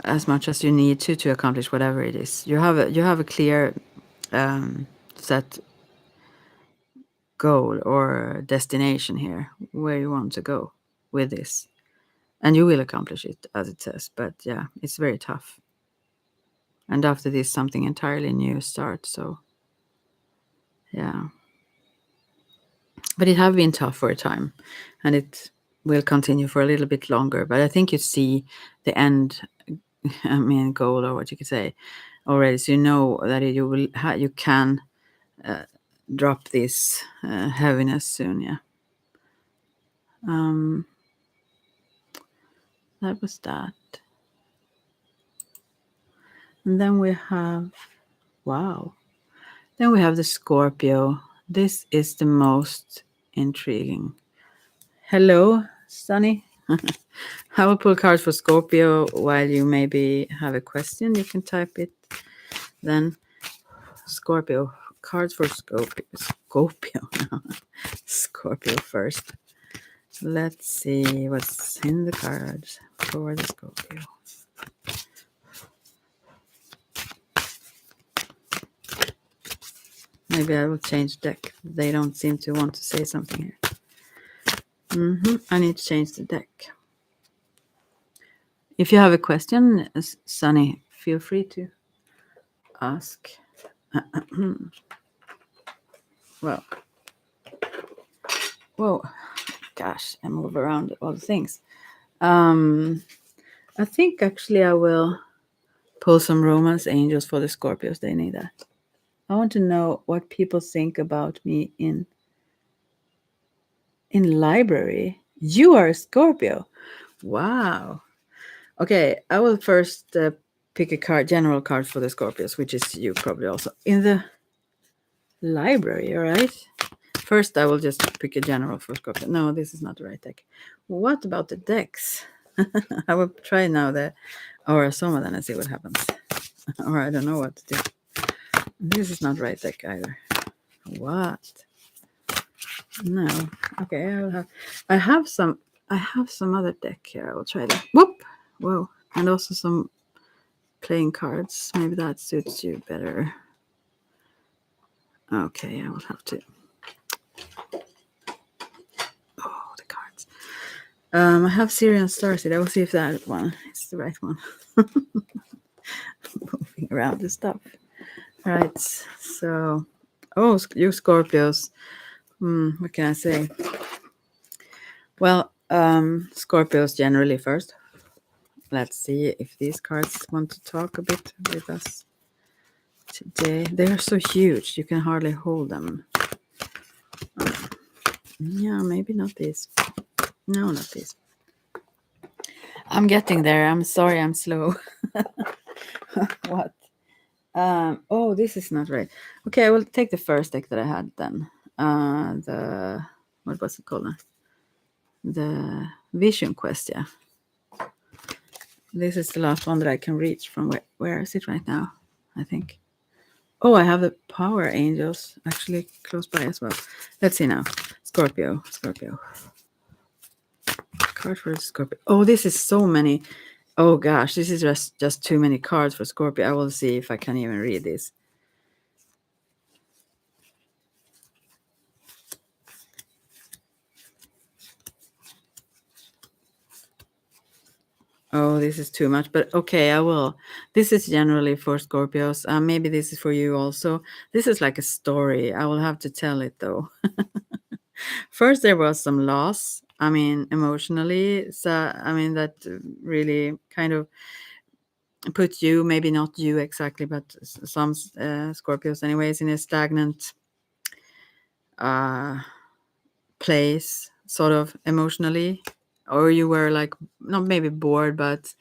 as much as you need to accomplish whatever it is. You have a clear set goal or destination here where you want to go with this, and you will accomplish it as it says. But yeah, it's very tough, and after this something entirely new starts. So yeah, but it have been tough for a time, and it will continue for a little bit longer. But I think you see the end, I mean, goal, or what you could say, already. So you know that you can drop this heaviness soon. Yeah. That was that. And then we have, wow. Then we have the Scorpio. This is the most intriguing Hello, Sunny. I will pull cards for Scorpio while you maybe have a question. You can type it then. Scorpio. Cards for Scorpio. Scorpio. Scorpio first. Let's see what's in the cards for the Scorpio. Maybe I will change deck. They don't seem to want to say something here. I need to change the deck. If you have a question, Sunny, feel free to ask. Well, whoa, gosh, I move around all the things. I think actually I will pull some romance angels for the Scorpios. They need that. I want to know what people think about me in library. You are a Scorpio. Wow. Okay, I will first pick a card, general card for the Scorpios, which is you probably also in the library. All right. First, I will just pick a general for Scorpio. No, this is not the right deck. What about the decks? I will try now the Aura Soma then and see what happens. Or I don't know what to do. This is not right deck either. What? No. Okay, I have some other deck here. I will try that. Whoop! Whoa. And also some playing cards. Maybe that suits you better. Okay, I will have to. Oh, the cards. I have Syrian Starseed. I will see if that one is the right one. Moving around the stuff. All right. So, you Scorpios. What can I say? Well, Scorpios generally first. Let's see if these cards want to talk a bit with us today. They are so huge, you can hardly hold them. Yeah, maybe not these. No, not these. I'm getting there. I'm sorry, I'm slow. What? Oh, this is not right. Okay, I will take the first deck that I had then. What was it called? The Vision Quest, yeah. This is the last one that I can reach from where is it right now? I think. Oh, I have the Power Angels actually close by as well. Let's see now. Scorpio. Card for Scorpio. Oh, this is so many. Oh gosh, this is just too many cards for Scorpio. I will see if I can even read this. Oh, this is too much, but okay, I will. This is generally for Scorpios. Maybe this is for you also. This is like a story. I will have to tell it though. First, there was some loss. I mean, emotionally. So, I mean, that really kind of put you, maybe not you exactly, but some Scorpios, anyways, in a stagnant place, sort of emotionally. Or you were like, not maybe bored, but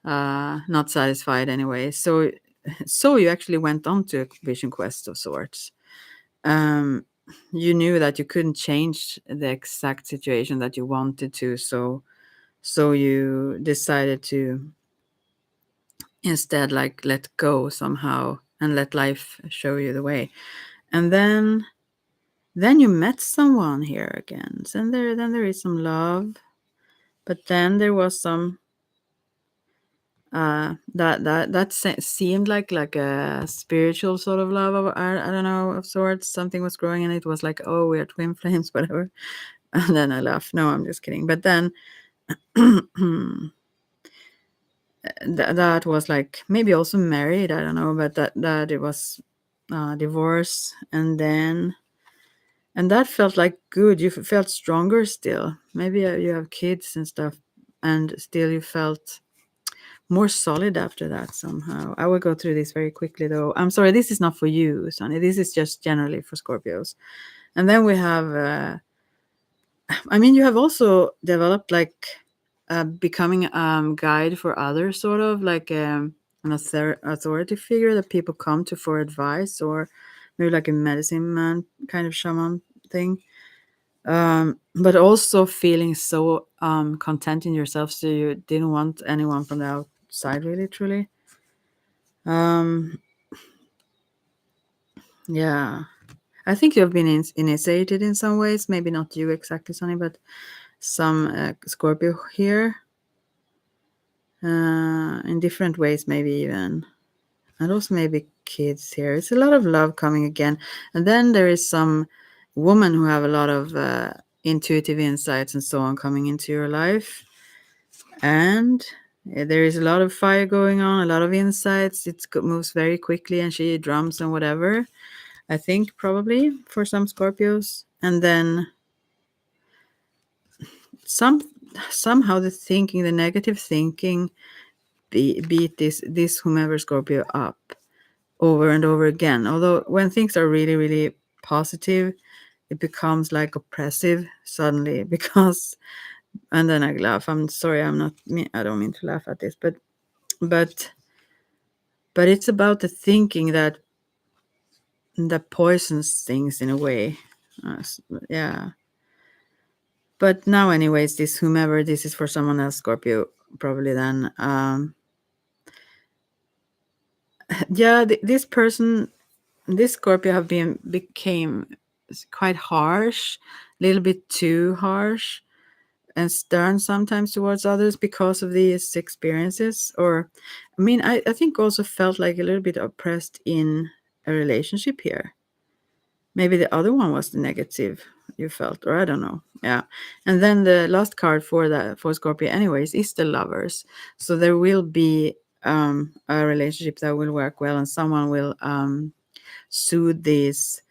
not satisfied anyway. So you actually went on to a vision quest of sorts. You knew that you couldn't change the exact situation that you wanted to, so you decided to instead like let go somehow and let life show you the way. And then you met someone here again. Then there is some love, but then there was some seemed like a spiritual sort of love of, I don't know, of sorts. Something was growing and it was like, oh, we are twin flames, whatever. And then I laughed. No, I'm just kidding. But then that was like maybe also married, I don't know, but that it was divorce. And that felt like good. You felt stronger still. Maybe you have kids and stuff, and still you felt more solid after that somehow. I will go through this very quickly though. I'm sorry, this is not for you, Sonny. This is just generally for Scorpios. And then we have I mean, you have also developed like becoming guide for others, sort of like an authority figure that people come to for advice, or maybe like a medicine man kind of shaman thing. but also feeling so content in yourself, so you didn't want anyone from the outside, really, truly. Um, yeah, I think you've been initiated in some ways. Maybe not you exactly, Sonny, but some Scorpio here, in different ways, maybe even, and also maybe kids here. It's a lot of love coming again, and then there is some woman who have a lot of intuitive insights and so on coming into your life, and there is a lot of fire going on, a lot of insights. It moves very quickly, and she drums and whatever. I think probably for some Scorpios, and then some somehow the negative thinking beat this whomever Scorpio up over and over again. Although when things are really really positive, it becomes like oppressive suddenly because, and then I laugh. I'm sorry, I don't mean to laugh at this, but but it's about the thinking that poisons things in a way. Yeah. But now, anyways, this whomever this is for someone else, Scorpio, probably then. Yeah, this person, this Scorpio have became quite harsh, a little bit too harsh and stern sometimes towards others because of these experiences. Or, I mean, I think also felt like a little bit oppressed in a relationship here. Maybe the other one was the negative you felt, or I don't know. Yeah. And then the last card for Scorpio, anyways, is the lovers. So there will be a relationship that will work well, and someone will soothe this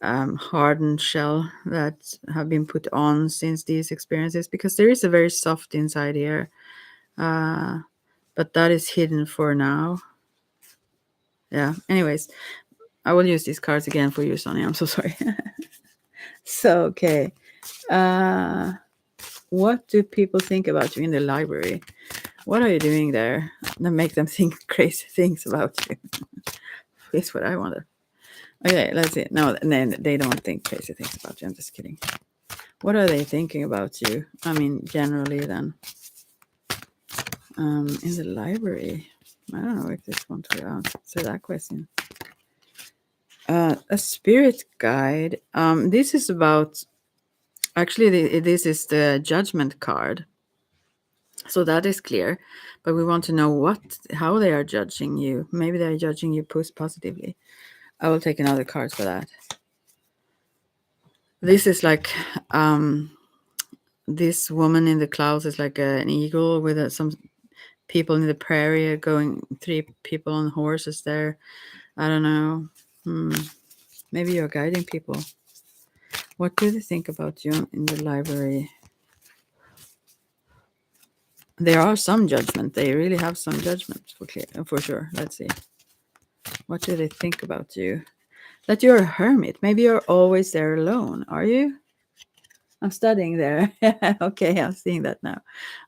hardened shell that have been put on since these experiences, because there is a very soft inside here, but that is hidden for now. Yeah. Anyways, I will use these cards again for you, Sonny. I'm so sorry. So okay. What do people think about you in the library? What are you doing there that make them think crazy things about you? That's what I wonder. Okay, let's see. No, they don't think crazy things about you. I'm just kidding. What are they thinking about you? I mean, generally, then. In the library, I don't know if this one to answer that question. A spirit guide. This is about. Actually, this is the judgment card. So that is clear, but we want to know how they are judging you. Maybe they are judging you positively. I will take another card for that. This is like this woman in the clouds is like an eagle with some people in the prairie going. 3 people on horses there. I don't know. Maybe you're guiding people. What do they think about you in the library? There are some judgment. They really have some judgment for sure. Let's see. What do they think about you? That you're a hermit. Maybe you're always there alone. Are you? I'm studying there. Okay, I'm seeing that now.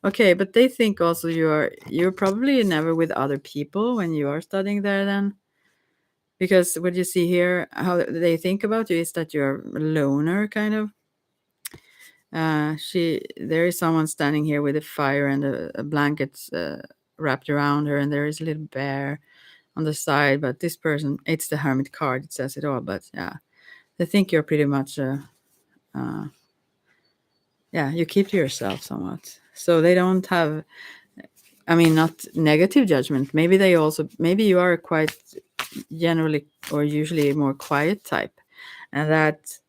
Okay, but they think also you're probably never with other people when you are studying there then. Because what you see here, how they think about you is that you're a loner kind of. There is someone standing here with a fire and a blanket wrapped around her, and there is a little bear on the side. But this person, it's the hermit card. It says it all. But yeah, they think you're pretty much yeah, you keep to yourself somewhat. So they don't have, I mean, not negative judgment. Maybe you are quite generally or usually a more quiet type, and that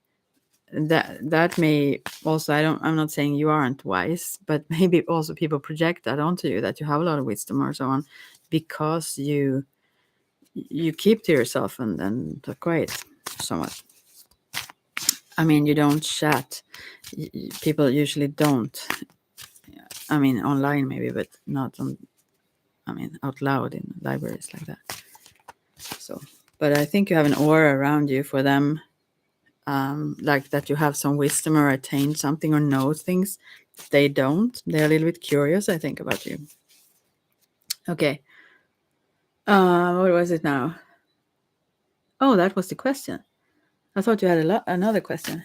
may also, I'm not saying you aren't wise, but maybe also people project that onto you, that you have a lot of wisdom or so on, because you keep to yourself and are quiet somewhat. I mean, you don't chat. People usually don't. I mean, online maybe, but not on. I mean, out loud in libraries like that. So, but I think you have an aura around you for them, like that you have some wisdom or attained something or know things. They don't. They're a little bit curious, I think, about you. Okay. What was it now? Oh, that was the question. I thought you had another question.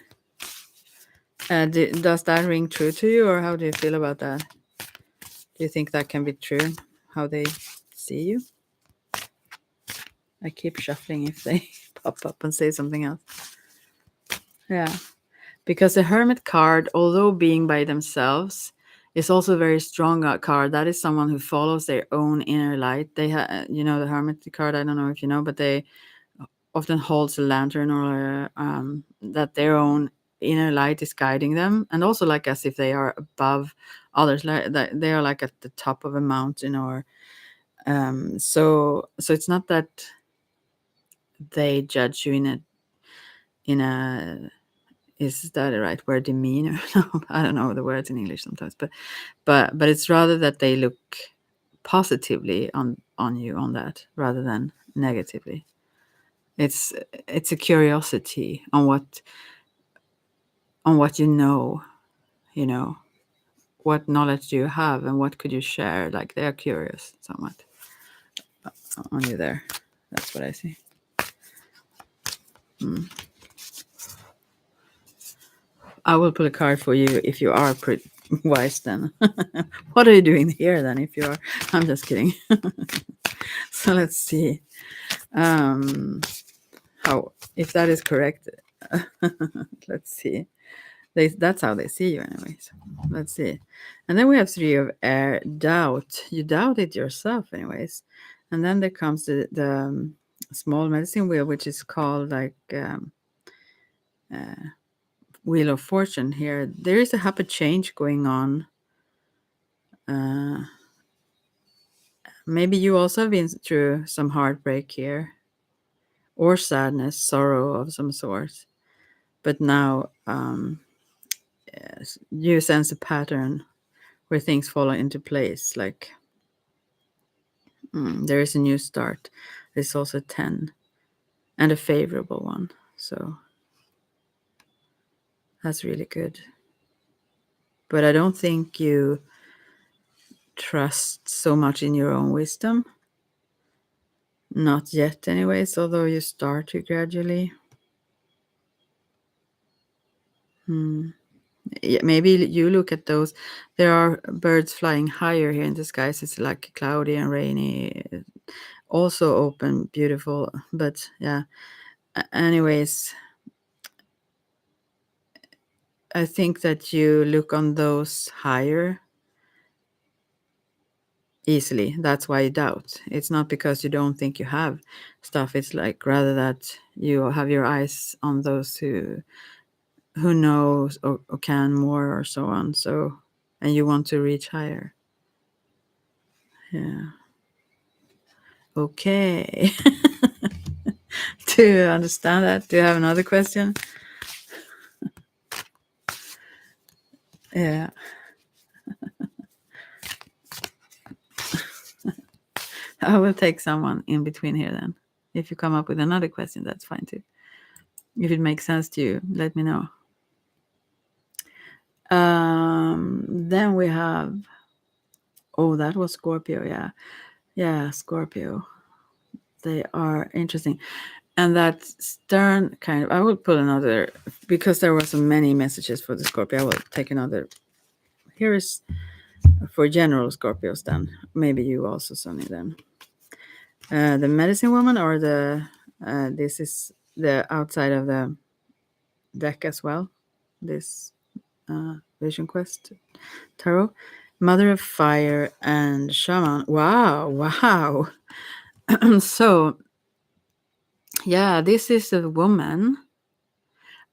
Does that ring true to you, or how do you feel about that? Do you think that can be true, how they see you? I keep shuffling if they pop up and say something else. Yeah, because the Hermit card, although being by themselves, is also a very strong card. That is someone who follows their own inner light. They have, the Hermit card. I don't know if you know, but they often holds a lantern, or that their own inner light is guiding them, and also like as if they are above others, like that they are like at the top of a mountain, or so it's not that they judge you in a is that the right word, demeanor? No, I don't know the words in English sometimes, but it's rather that they look positively on you on that rather than negatively. It's a curiosity on what you know, what knowledge do you have and what could you share? Like they're curious somewhat on you there. That's what I see. I will pull a card for you if you are pretty wise then. What are you doing here then if you are? I'm just kidding. So let's see. How, if that is correct. Let's see. That's how they see you anyways. Let's see. And then we have 3 of air, doubt. You doubt it yourself anyways. And then there comes the small medicine wheel, which is called like Wheel of Fortune here. There is a happy change going on. Maybe you also have been through some heartbreak here, or sadness, sorrow of some sort. But now yes, you sense a pattern where things fall into place. Like there is a new start. There's also 10 and a favorable one. So that's really good. But I don't think you trust so much in your own wisdom. Not yet, anyways, although you start to gradually. Yeah, maybe you look at those. There are birds flying higher here in the skies. It's like cloudy and rainy. Also open, beautiful. But yeah, anyways, I think that you look on those higher easily. That's why you doubt. It's not because you don't think you have stuff. It's like rather that you have your eyes on those who knows or can more or so on. So, and you want to reach higher. Yeah. Okay. Do you understand that? Do you have another question? Yeah. I will take someone in between here then. If you come up with another question, that's fine too. If it makes sense to you, let me know. Then we have, oh, that was Scorpio. Yeah. Yeah, Scorpio. They are interesting. And that stern kind of, I will pull another, because there were so many messages for the Scorpio. I will take another. Here is for general Scorpios then. Maybe you also, Sonny, then. The medicine woman, or this is the outside of the deck as well. This Vision Quest tarot, Mother of Fire, and Shaman. Wow. So yeah, this is a woman.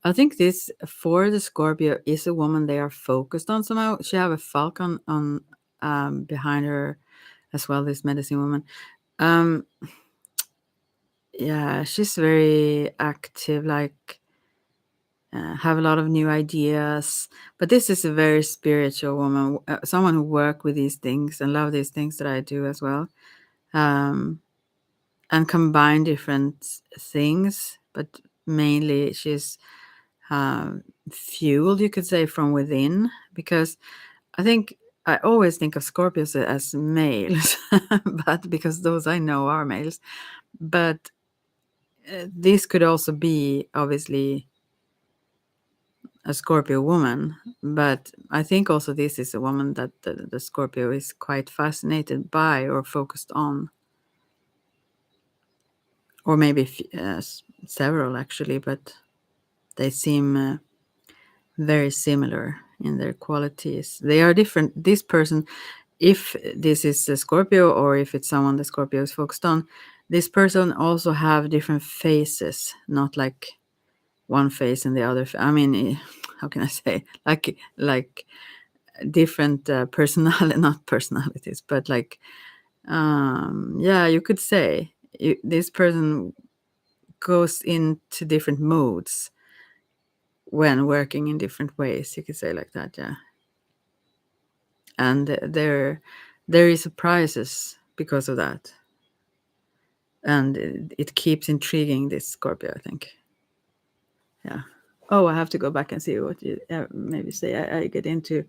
I think this for the Scorpio is a woman they are focused on somehow. She have a falcon on behind her as well. This medicine woman. Yeah, she's very active. Like have a lot of new ideas. But this is a very spiritual woman, someone who work with these things and love these things that I do as well, and combine different things. But mainly, she's fueled, you could say, from within. Because I think I always think of Scorpios as males, but because those I know are males. But this could also be obviously a Scorpio woman, but I think also this is a woman that the Scorpio is quite fascinated by or focused on, or maybe several actually, but they seem very similar in their qualities. They are different. This person, if this is a Scorpio or if it's someone the Scorpio is focused on, this person also have different faces, not like one face and the other. I mean, how can I say, like different personality, not personalities, but like, yeah, you could say this person goes into different moods when working in different ways. You could say like that, yeah. And there is surprises because of that, and it keeps intriguing this Scorpio, I think. Yeah. Oh, I have to go back and see what you maybe say. I get into.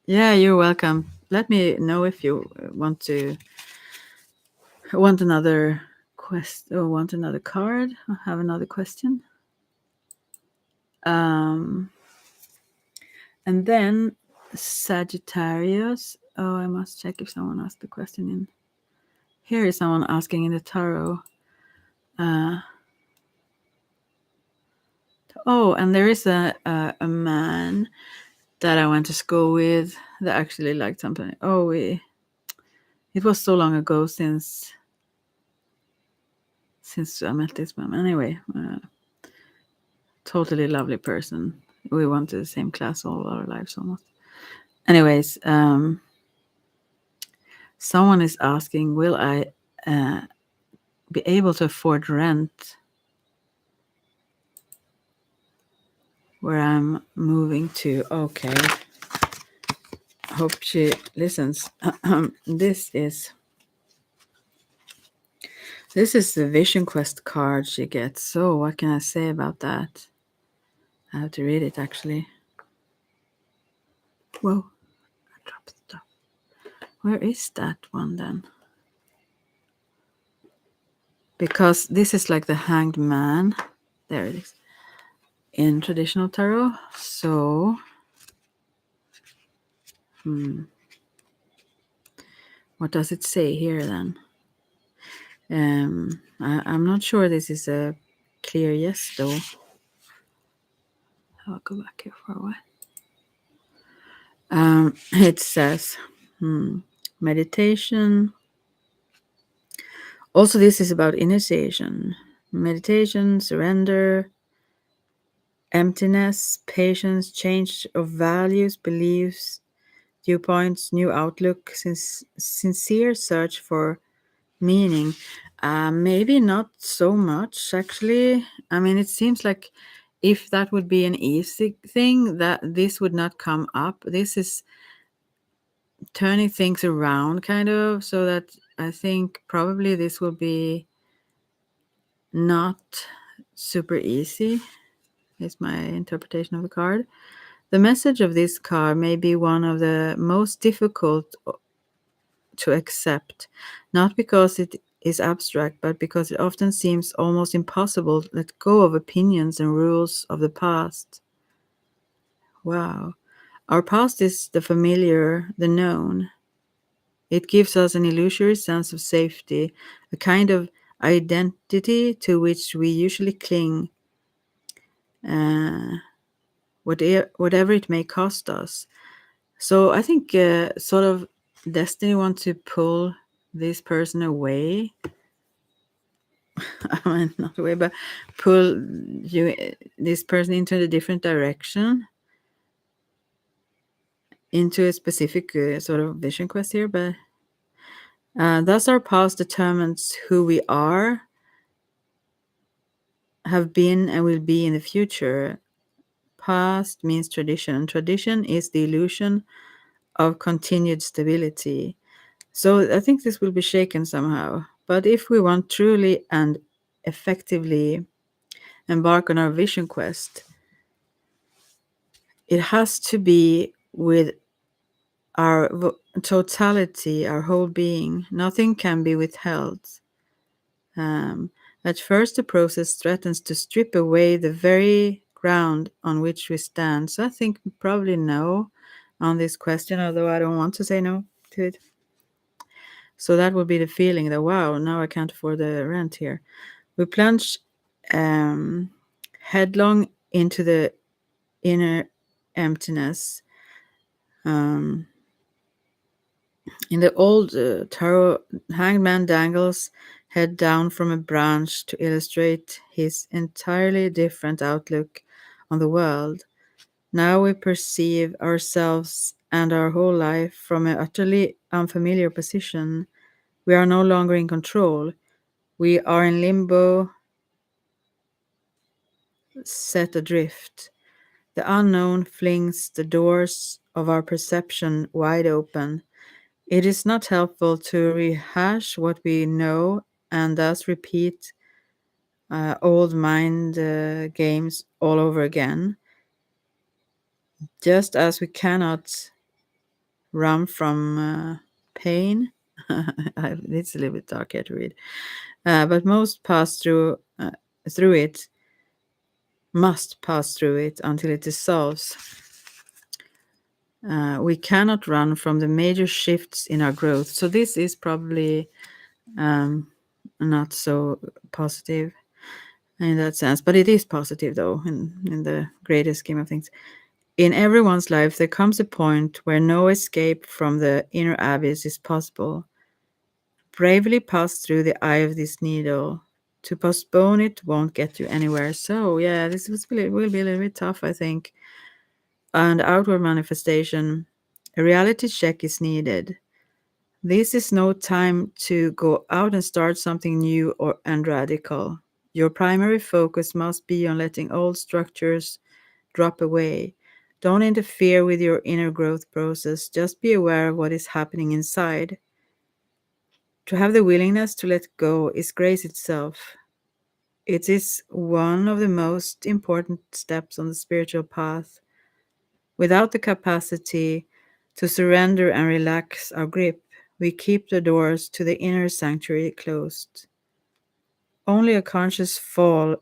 Yeah, you're welcome. Let me know if you want another quest or want another card. I have another question. And then Sagittarius. Oh, I must check if someone asked the question in. Here is someone asking in the tarot. Oh, and there is a man that I went to school with that actually liked something. Oh, it was so long ago since I met this man. Anyway, totally lovely person. We went to the same class all our lives almost. Anyways, someone is asking, will I be able to afford rent where I'm moving to? Okay. Hope she listens. This is the Vision Quest card she gets. So what can I say about that? I have to read it actually. Whoa, I dropped stuff. Where is that one then? Because this is like the Hanged Man. There it is. In traditional tarot. So, what does it say here then? I'm not sure this is a clear yes though. I'll go back here for a while. It says meditation. Also, this is about initiation, meditation, surrender, emptiness, patience, change of values, beliefs, viewpoints, new outlook, sincere search for meaning. Maybe not so much, actually. I mean, it seems like if that would be an easy thing, that this would not come up. This is turning things around, kind of, so that I think probably this will be not super easy, is my interpretation of the card. The message of this card may be one of the most difficult to accept, not because it is abstract, but because it often seems almost impossible to let go of opinions and rules of the past. Wow. Our past is the familiar, the known. It gives us an illusory sense of safety, a kind of identity to which we usually cling, whatever it may cost us. So I think sort of destiny wants to pull this person away. I mean, not away, but pull this person into a different direction, into a specific sort of vision quest here. But thus our past determines who we are, have been, and will be in the future. Past means tradition, and tradition is the illusion of continued stability. So I think this will be shaken somehow. But if we want truly and effectively embark on our vision quest, it has to be with our totality, our whole being. Nothing can be withheld. At first, the process threatens to strip away the very ground on which we stand? So I think probably no on this question, although I don't want to say no to it. So that would be the feeling that, wow, now I can't afford the rent here. We plunge headlong into the inner emptiness. In the old tarot, Hangman dangles head down from a branch to illustrate his entirely different outlook on the world. Now we perceive ourselves and our whole life from an utterly unfamiliar position. We are no longer in control. We are in limbo, set adrift. The unknown flings the doors of our perception wide open. It is not helpful to rehash what we know and thus repeat old mind games all over again. Just as we cannot run from pain, it's a little bit dark here to read, but most pass through it, must pass through it until it dissolves. We cannot run from the major shifts in our growth. So this is probably not so positive in that sense, but it is positive though in the greater scheme of things. In everyone's life, there comes a point where no escape from the inner abyss is possible. Bravely pass through the eye of this needle. To postpone it won't get you anywhere. So yeah, this will be a little bit tough, I think. And outward manifestation, a reality check is needed. This is no time to go out and start something new and radical. Your primary focus must be on letting old structures drop away. Don't interfere with your inner growth process. Just be aware of what is happening inside. To have the willingness to let go is grace itself. It is one of the most important steps on the spiritual path. Without the capacity to surrender and relax our grip, we keep the doors to the inner sanctuary closed. Only a conscious fall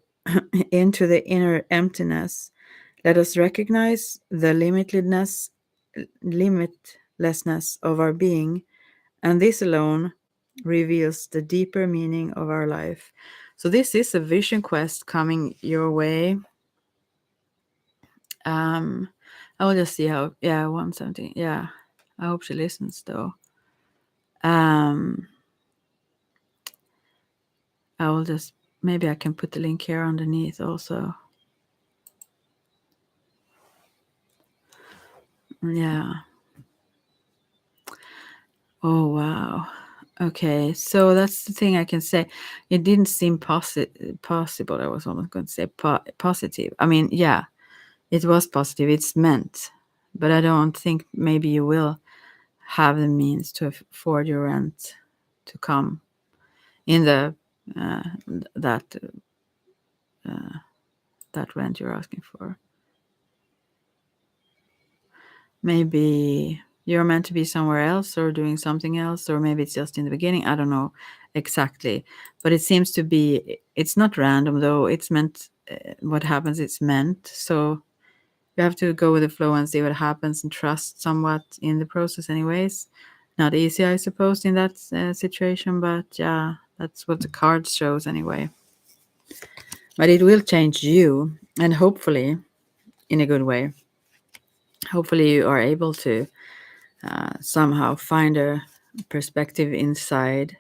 into the inner emptiness let us recognize the limitlessness of our being, and this alone reveals the deeper meaning of our life. So this is a vision quest coming your way. I will just see how. Yeah, 117. Yeah, I hope she listens though. I will just, maybe I can put the link here underneath also. Yeah. Oh, wow. Okay, so that's the thing I can say. It didn't seem possible. I was almost going to say positive. I mean, yeah, it was positive. It's meant. But I don't think maybe you will have the means to afford your rent to come in the that rent you're asking for. Maybe you're meant to be somewhere else or doing something else, or maybe it's just in the beginning. I don't know exactly, but it seems to be, it's not random though. It's meant, what happens, it's meant. So you have to go with the flow and see what happens and trust somewhat in the process anyways. Not easy, I suppose, in that situation, but yeah, that's what the card shows anyway. But it will change you, and hopefully in a good way. Hopefully you are able to somehow find a perspective inside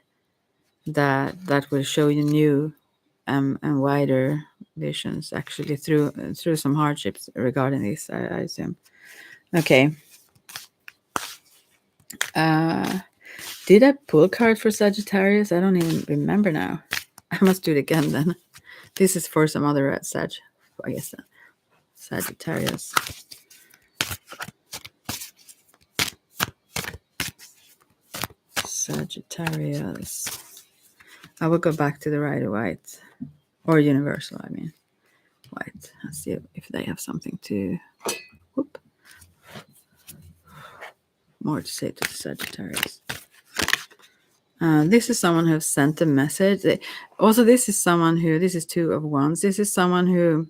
that will show you new and wider visions, actually through some hardships regarding this, I assume. Okay. Did I pull a card for Sagittarius? I don't even remember now. I must do it again then. This is for some other Sag, I guess. Sagittarius. Sagittarius. I will go back to the Rider White, or Universal, I mean. White. Let's see if they have something to, whoop, more to say to the Sagittarius. This is someone who has sent a message. Also, this is someone who, this is 2 of Wands. This is someone who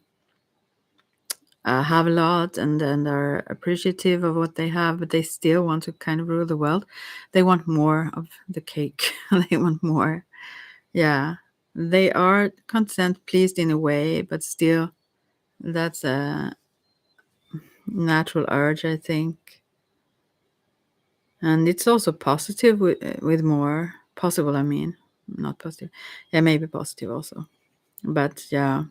have a lot and are appreciative of what they have, but they still want to kind of rule the world. They want more of the cake. They want more. Yeah. They are content, pleased in a way, but still, that's a natural urge, I think. And it's also positive with more possible, I mean, not positive. Yeah, maybe positive also. But yeah,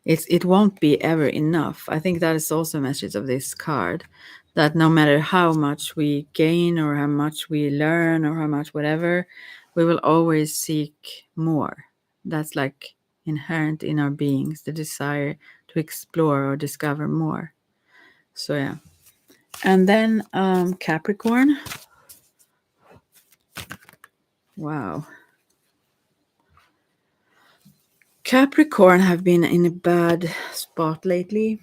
it won't be ever enough. I think that is also a message of this card, that no matter how much we gain or how much we learn or how much whatever, we will always seek more. That's like inherent in our beings, the desire to explore or discover more. So yeah. And then Capricorn. Wow. Capricorn have been in a bad spot lately.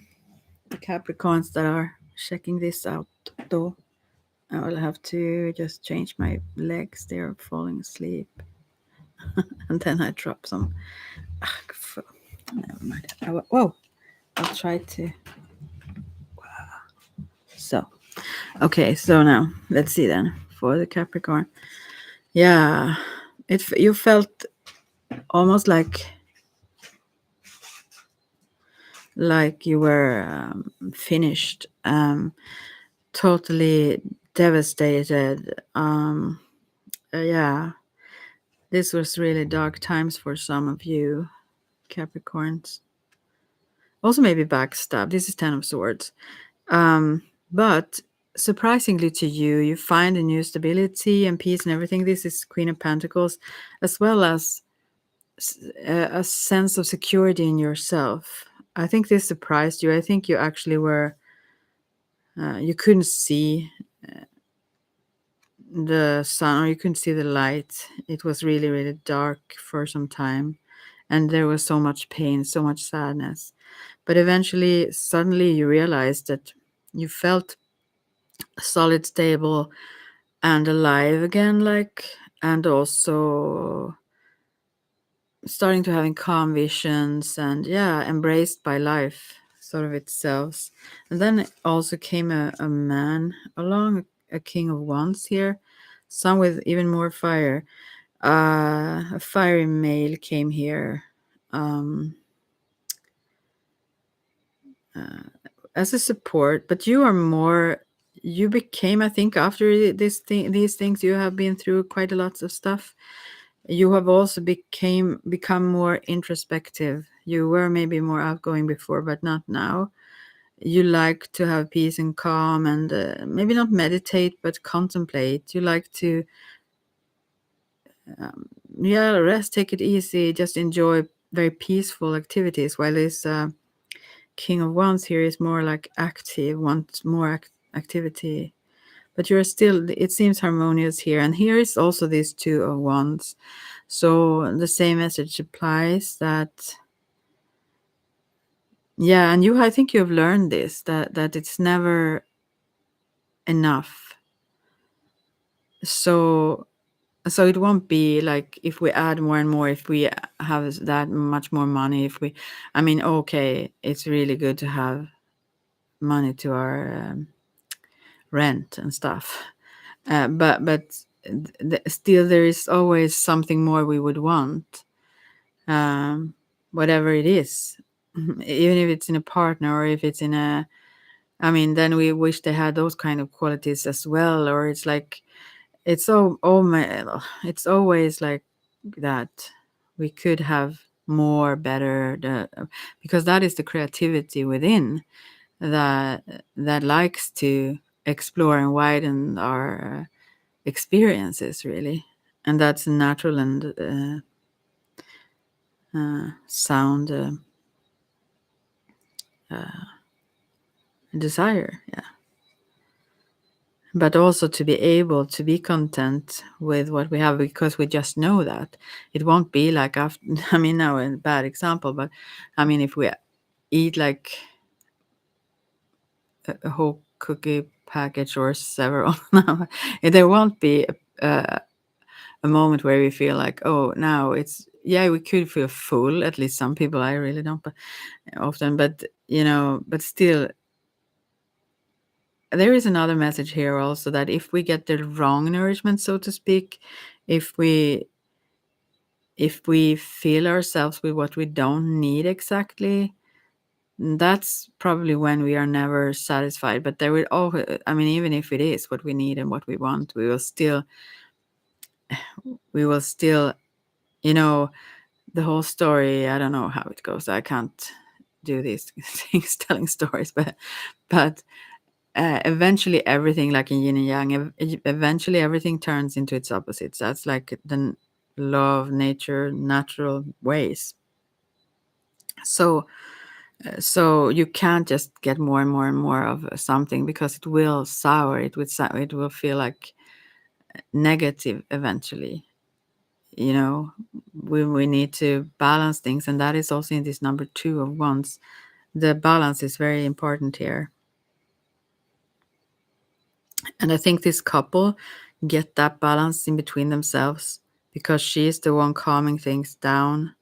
The Capricorns that are checking this out, though, I will have to just change my legs. They're falling asleep. And then I drop some. Never mind. Whoa. I'll try to. So, okay. So now, let's see then for the Capricorn. Yeah. You felt almost like you were finished, totally devastated. Yeah, this was really dark times for some of you Capricorns. Also maybe backstab. This is 10 of Swords. But surprisingly to you, you find a new stability and peace and everything. This is Queen of Pentacles, as well as a sense of security in yourself. I think this surprised you. I think you actually were, you couldn't see the sun, or you couldn't see the light. It was really, really dark for some time. And there was so much pain, so much sadness. But eventually, suddenly, you realized that you felt solid, stable, and alive again, and also starting to having calm visions and, yeah, embraced by life, sort of itself. And then also came a man along, a king of wands here, some with even more fire. A fiery male came here. Um, as a support, but you are more, you became, I think, after these things, you have been through quite a lot of stuff. You have also become more introspective. You were maybe more outgoing before, but not now. You like to have peace and calm, and maybe not meditate but contemplate. You like to yeah, rest, take it easy, just enjoy very peaceful activities, while this King of Wands here is more like active, wants more activity. But you're still, it seems harmonious here. And here is also these Two of Wands. So the same message applies, that, yeah, and I think you've learned this, that it's never enough. So it won't be like if we add more and more, if we have that much more money, if we, I mean, okay, it's really good to have money to our rent and stuff. But still, there is always something more we would want, um, whatever it is, even if it's in a partner or if it's in a. I mean, then we wish they had those kind of qualities as well. Or it's like it's it's always like that. We could have more, better, because that is the creativity within that likes to explore and widen our experiences, really. And that's a natural and sound desire, yeah. But also to be able to be content with what we have, because we just know that it won't be like after. I mean, now a bad example, but I mean, if we eat like a whole cookie package or several, there won't be a moment where we feel like, oh, now yeah, we could feel full, at least some people. I really don't, but often, but but still, there is another message here also, that if we get the wrong nourishment, so to speak, if we fill ourselves with what we don't need exactly, that's probably when we are never satisfied. But there will always, I mean, even if it is what we need and what we want, we will still, you know, the whole story. I don't know how it goes. I can't do these things, telling stories, but eventually everything, like in yin and yang, eventually everything turns into its opposites. That's like the law of nature, natural ways. So you can't just get more and more and more of something, because it will sour. It will feel like negative eventually. You know, we need to balance things, and that is also in this number 2 of wands. The balance is very important here. And I think this couple get that balance in between themselves, because she is the one calming things down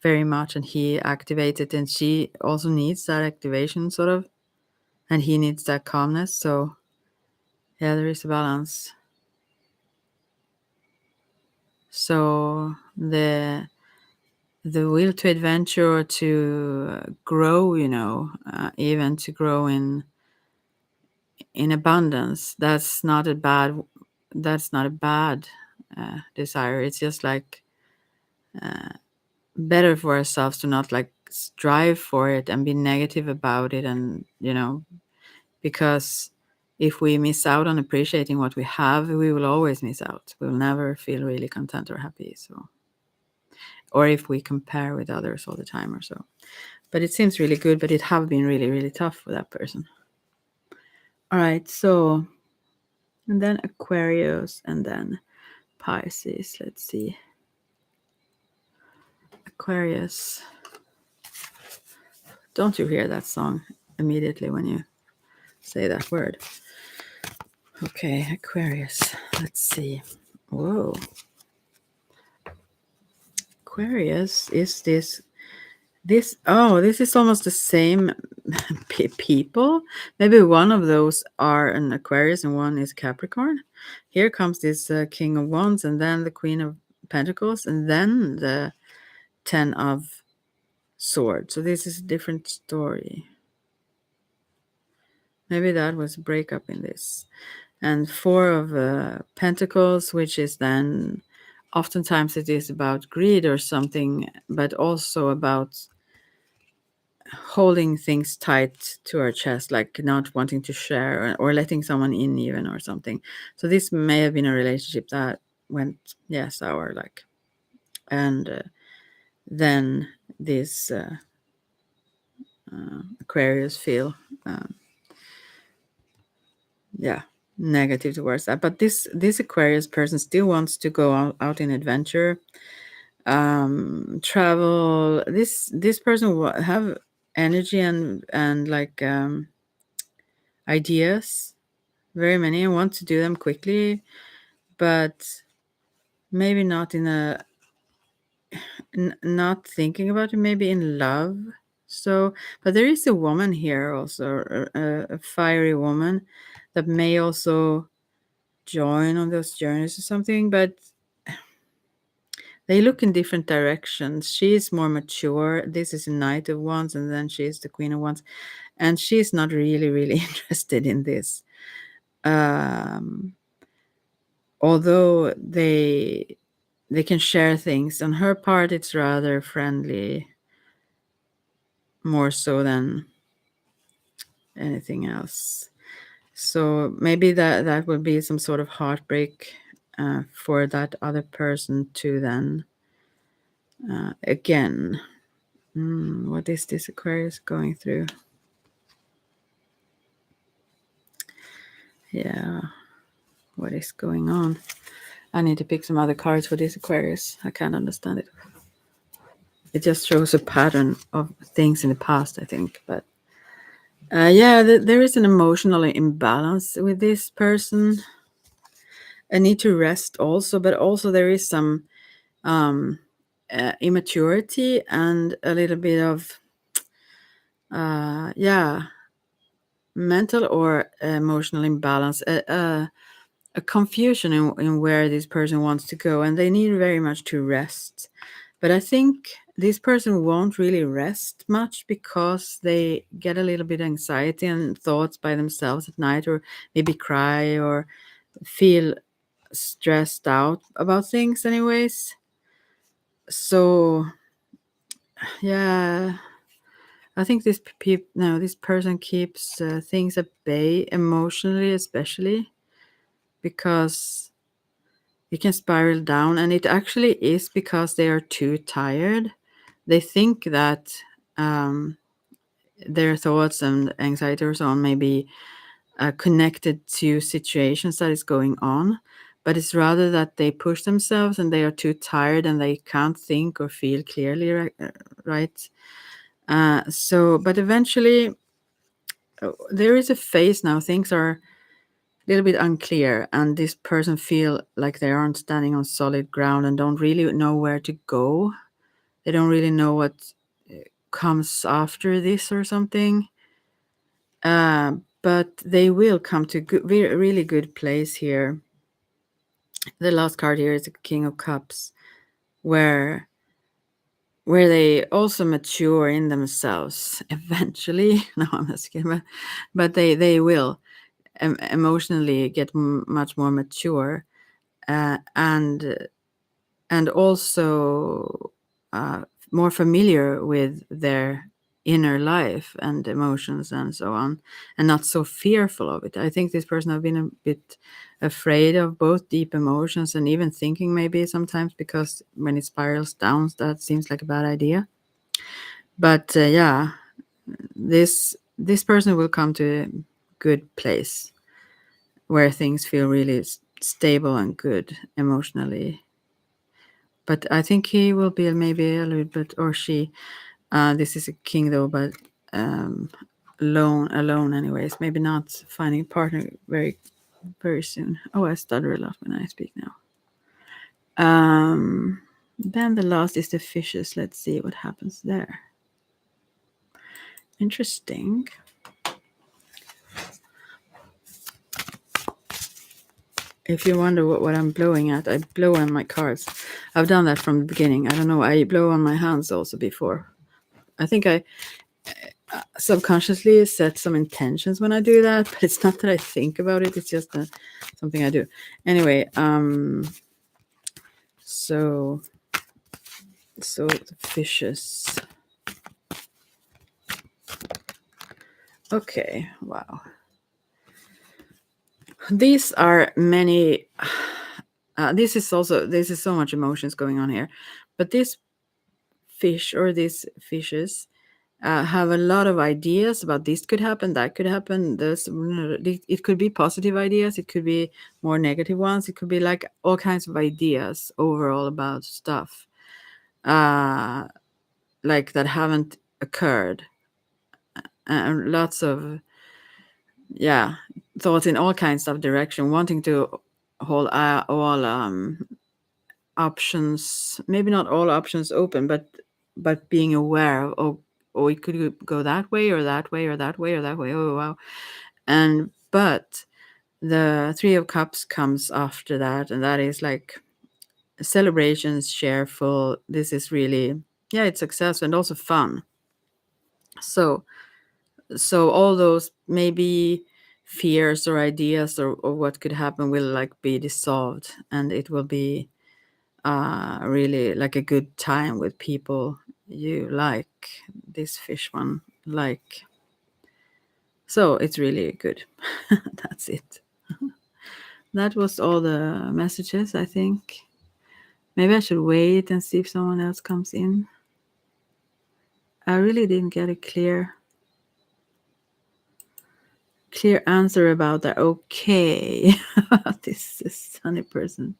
very much, and he activated, and she also needs that activation, sort of, and he needs that calmness. So yeah, there is a balance. So the will to adventure, to grow, even to grow in abundance, that's not a bad desire. It's just like better for ourselves to not like strive for it and be negative about it, and because if we miss out on appreciating what we have, we will always miss out. We'll never feel really content or happy. So, or if we compare with others all the time or so. But it seems really good, but it have been really, really tough for that person. All right, so, and then Aquarius, and then Pisces. Let's see. Aquarius. Don't you hear that song immediately when you say that word? Okay, Aquarius. Let's see. Whoa. Aquarius is this. This is almost the same people. Maybe one of those are an Aquarius and one is Capricorn. Here comes this King of Wands, and then the Queen of Pentacles, and then the Ten of Swords. So this is a different story. Maybe that was a breakup in this. And Four of Pentacles, which is then oftentimes it is about greed or something, but also about holding things tight to our chest, like not wanting to share, or letting someone in even, or something. So this may have been a relationship that went sour, like, and then this Aquarius feel negative towards that. But this Aquarius person still wants to go out in adventure, travel. This person will have energy and like ideas, very many, and want to do them quickly, but maybe not in a not thinking about it, maybe in love. So, but there is a woman here also, a fiery woman, that may also join on those journeys or something, but they look in different directions. She is more mature. This is a Knight of Wands, and then she is the Queen of Wands, and she's not really, really interested in this. Although they can share things. On her part, it's rather friendly, more so than anything else. So maybe that would be some sort of heartbreak for that other person to then again. What is this Aquarius going through? Yeah, what is going on? I need to pick some other cards for this Aquarius. I can't understand it. It just shows a pattern of things in the past, I think. But there is an emotional imbalance with this person. A need to rest also, but also there is some immaturity and a little bit of yeah, mental or emotional imbalance, a confusion in where this person wants to go, and they need very much to rest. But I think this person won't really rest much because they get a little bit anxiety and thoughts by themselves at night, or maybe cry or feel stressed out about things anyways. So yeah, I think this person keeps things at bay emotionally, especially because it can spiral down, and it actually is because they are too tired. They think that um, their thoughts and anxiety or so on may be connected to situations that is going on, but it's rather that they push themselves and they are too tired and they can't think or feel clearly, right? So, but eventually, there is a phase now. Things are a little bit unclear, and this person feel like they aren't standing on solid ground and don't really know where to go. They don't really know what comes after this or something. But they will come to really good place here. The last card here is the King of Cups, where they also mature in themselves eventually. No, I'm not kidding, but they will emotionally get much more mature, and also more familiar with their inner life and emotions and so on, and not so fearful of it. I think this person have been a bit afraid of both deep emotions and even thinking maybe sometimes, because when it spirals down, that seems like a bad idea. But yeah, this person will come to a good place where things feel really stable and good emotionally. But I think he will be maybe a little bit, or she. This is a king though, but um, alone anyways. Maybe not finding a partner very soon. Oh, I stutter a lot when I speak now. Then the last is the fishes. Let's see what happens there. Interesting. If you wonder what I'm blowing at, I blow on my cards. I've done that from the beginning. I don't know. I blow on my hands also before. I think I subconsciously set some intentions when I do that, but it's not that I think about it. It's just something I do. Anyway, so the fishes. Okay, wow. These are many. This is so much emotions going on here, but this fish or these fishes have a lot of ideas about this could happen, that could happen. It could be positive ideas, it could be more negative ones, it could be like all kinds of ideas overall about stuff, uh, like that haven't occurred, and lots of yeah thoughts in all kinds of direction, wanting to hold all options, maybe not all options open, but being aware of, oh, it could go that way or that way or that way or that way. Oh wow. And but the Three of Cups comes after that, and that is like celebrations, cheerful. This is really, yeah, it's success and also fun. So all those maybe fears or ideas or what could happen will like be dissolved, and it will be really like a good time with people you like. This fish one, like, so it's really good. That's it. That was all the messages, I think. Maybe I should wait and see if someone else comes in. I really didn't get a clear answer about that. Okay. This is sunny person.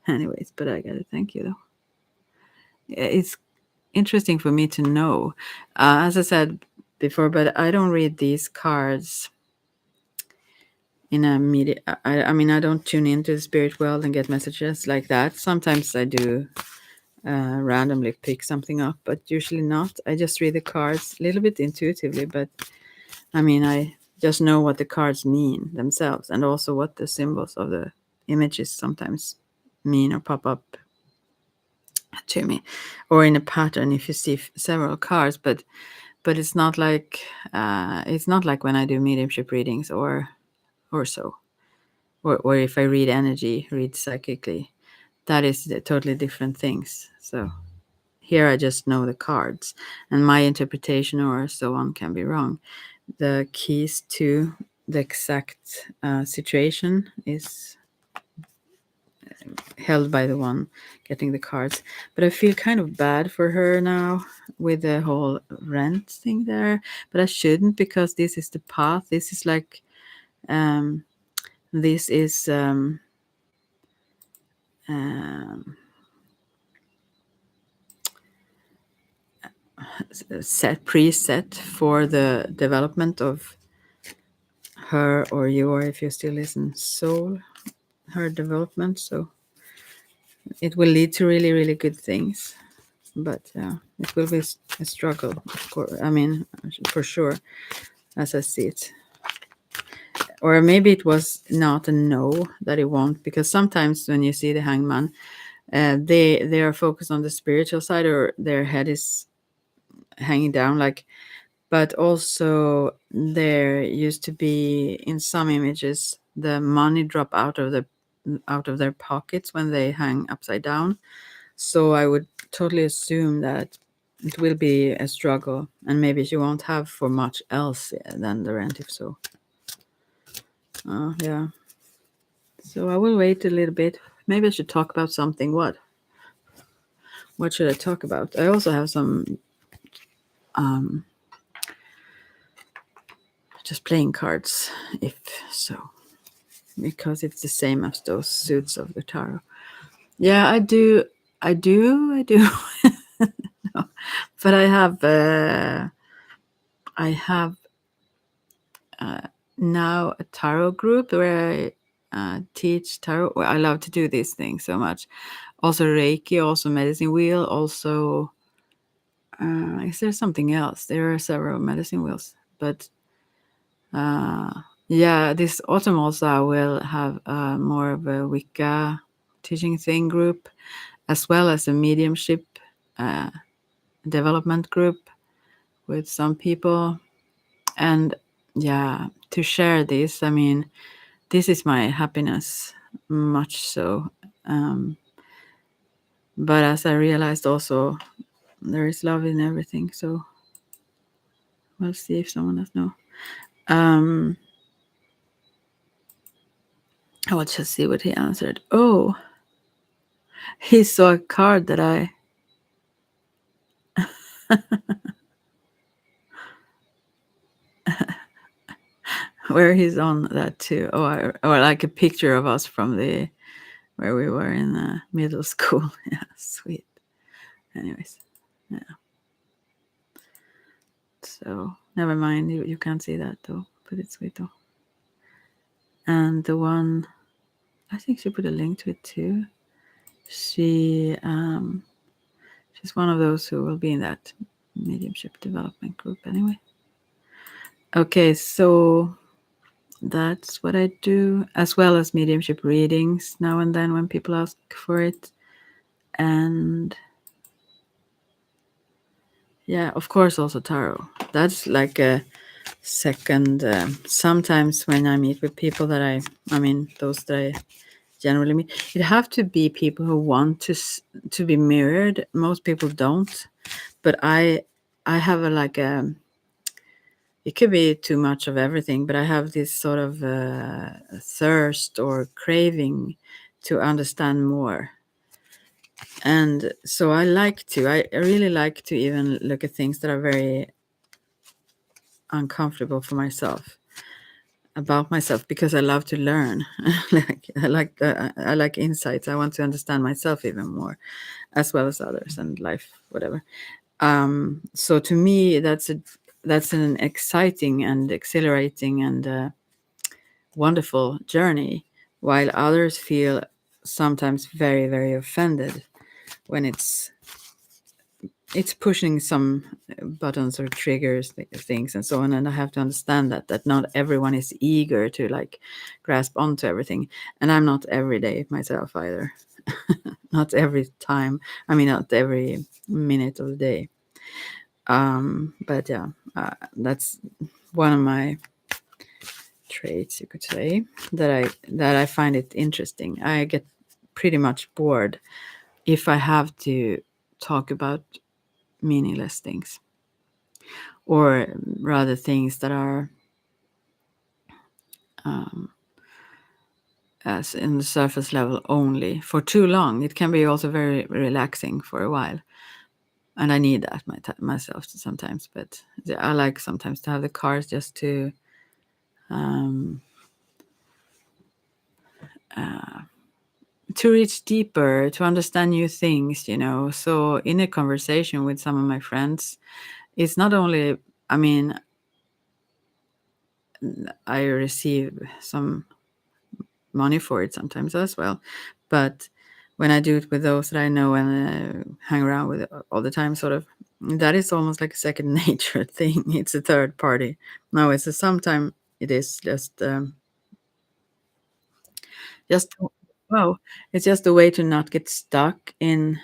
Anyways, but I gotta thank you though. It's interesting for me to know. As I said before, but I don't read these cards in a media. I mean, I don't tune into the spirit world and get messages like that. Sometimes I do, randomly pick something up, but usually not. I just read the cards a little bit intuitively, but I mean, I just know what the cards mean themselves, and also what the symbols of the images sometimes mean or pop up to me, or in a pattern if you see several cards. But it's not like when I do mediumship readings or so, or if I read energy, read psychically. That is totally different things. So here I just know the cards, and my interpretation or so on can be wrong. The keys to the exact situation is held by the one getting the cards. But I feel kind of bad for her now with the whole rent thing there. But I shouldn't, because this is the path. This is like, this is preset for the development of her or your, if you still listen, soul, her development. So it will lead to really, really good things. But it will be a struggle, of course. I mean, for sure, as I see it. Or maybe it was not a no, that it won't, because sometimes when you see the hangman, they are focused on the spiritual side, or their head is hanging down, like. But also there used to be, in some images, the money drop out of their pockets when they hang upside down. So I would totally assume that it will be a struggle, and maybe she won't have for much else than the rent, if so. Yeah. So I will wait a little bit. Maybe I should talk about something. What? What should I talk about? I also have some just playing cards, if so, because it's the same as those suits of the tarot. Yeah, I do. No. But I have now a tarot group where I teach tarot. Well, I love to do these things so much. Also Reiki, also medicine wheel, also is there something else? There are several medicine wheels, but yeah, this autumn also I will have more of a Wicca teaching thing group, as well as a mediumship development group with some people. And yeah, to share this, I mean, this is my happiness, much so. But as I realized also, there is love in everything. So we'll see if someone else knows. I will just see what he answered. Oh, he saw a card that I. Where he's on that too. Oh, or like a picture of us from where we were in middle school. Yeah, sweet. Anyways, yeah. So never mind. You can't see that though, but it's sweet though. And the one, I think she put a link to it too. She's one of those who will be in that mediumship development group anyway. Okay, so that's what I do, as well as mediumship readings now and then when people ask for it. And yeah, of course, also tarot. That's like a second. Sometimes when I meet with people that I mean, those that I generally meet, it have to be people who want to be mirrored. Most people don't, but I have it could be too much of everything, but I have this sort of thirst or craving to understand more. And so I really like to even look at things that are very uncomfortable for myself, about myself, because I love to learn. I like insights. I want to understand myself even more, as well as others and life, whatever. So to me, that's an exciting and exhilarating and wonderful journey, while others feel sometimes very, very offended when it's pushing some buttons or triggers things and so on, and I have to understand that not everyone is eager to like grasp onto everything, and I'm not every day myself either. Not every time, I mean not every minute of the day. But yeah, that's one of my traits, you could say, that I find it interesting. I get pretty much bored if I have to talk about meaningless things, or rather things that are as in the surface level only for too long. It can be also very relaxing for a while, and I need that myself sometimes. But I like sometimes to have the cars just to reach deeper, to understand new things, So in a conversation with some of my friends, it's not only, I mean, I receive some money for it sometimes as well, but when I do it with those that I know and hang around with all the time, sort of, that is almost like a second nature thing. It's a third party. No, it's a sometimes it is just wow, it's just a way to not get stuck in.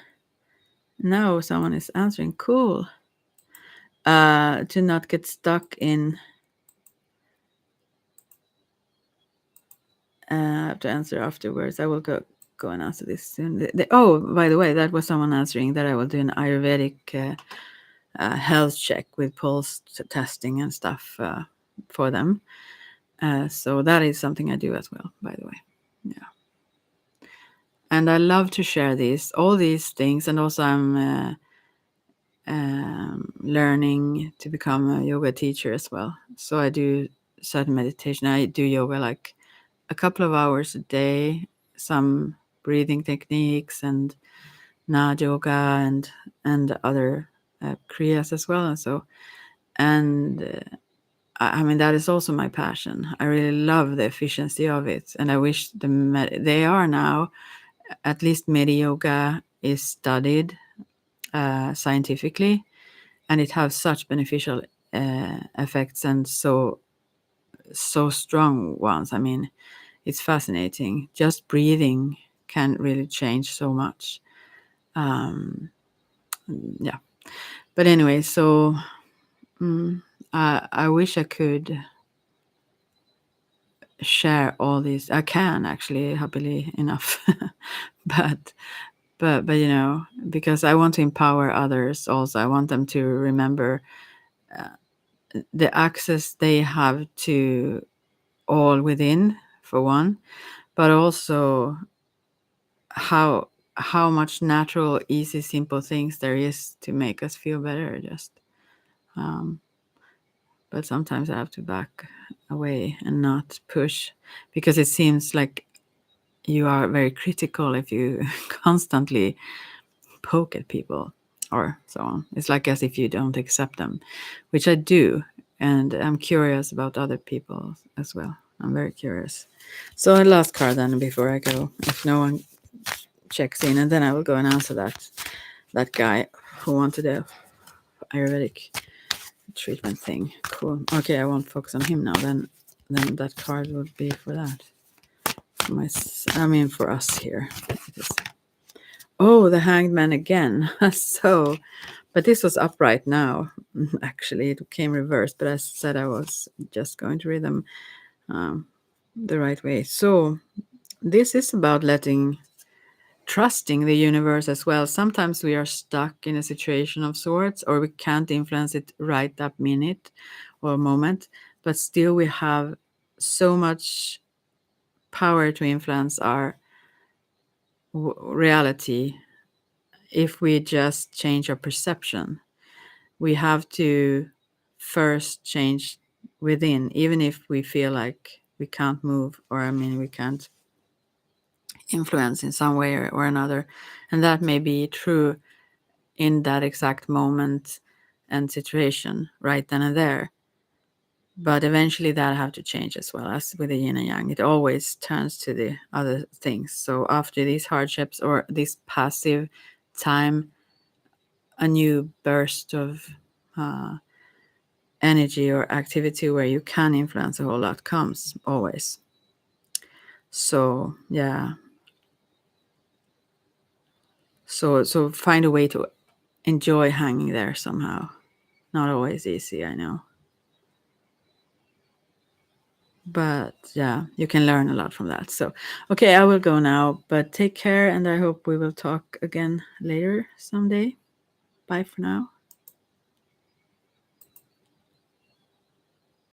No, someone is answering. Cool. To not get stuck in. I have to answer afterwards. I will go and answer this soon. Oh, by the way, that was someone answering that I will do an Ayurvedic health check with pulse testing and stuff for them. So that is something I do as well, by the way. Yeah. And I love to share all these things. And also I'm learning to become a yoga teacher as well. So I do certain meditation. I do yoga like a couple of hours a day, some breathing techniques and Nad yoga and other kriyas as well. And so, and I mean, that is also my passion. I really love the efficiency of it. And I wish they are now, at least Medi yoga is studied scientifically, and it has such beneficial effects, and so strong ones. I mean, it's fascinating. Just breathing can really change so much. Yeah. But anyway, so I wish I could share all these. I can actually, happily enough, but because I want to empower others. Also, I want them to remember the access they have to all within, for one, but also how much natural, easy, simple things there is to make us feel better. Just, but sometimes I have to back away and not push, because it seems like you are very critical if you constantly poke at people or so on. It's like as if you don't accept them, which I do, and I'm curious about other people as well. I'm very curious. So a last card then before I go, if no one checks in, and then I will go and answer that guy who wanted a Ayurvedic treatment thing. Cool. Okay, I won't focus on him now. Then that card would be for that. For us here. Oh, the Hanged Man again. So, but this was upright now. Actually, it came reversed, but I said I was just going to read them the right way. So, this is about trusting the universe as well. Sometimes we are stuck in a situation of sorts, or we can't influence it right that minute or moment, but still we have so much power to influence our reality if we just change our perception. We have to first change within, even if we feel like we can't move, or we can't influence in some way or another. And that may be true in that exact moment and situation right then and there. But eventually that have to change as well. As with the yin and yang, it always turns to the other things. So after these hardships or this passive time a new burst of energy or activity where you can influence a whole lot comes always. So yeah. So find a way to enjoy hanging there somehow. Not always easy, I know. But yeah, you can learn a lot from that. So, okay, I will go now, but take care and I hope we will talk again later someday. Bye for now.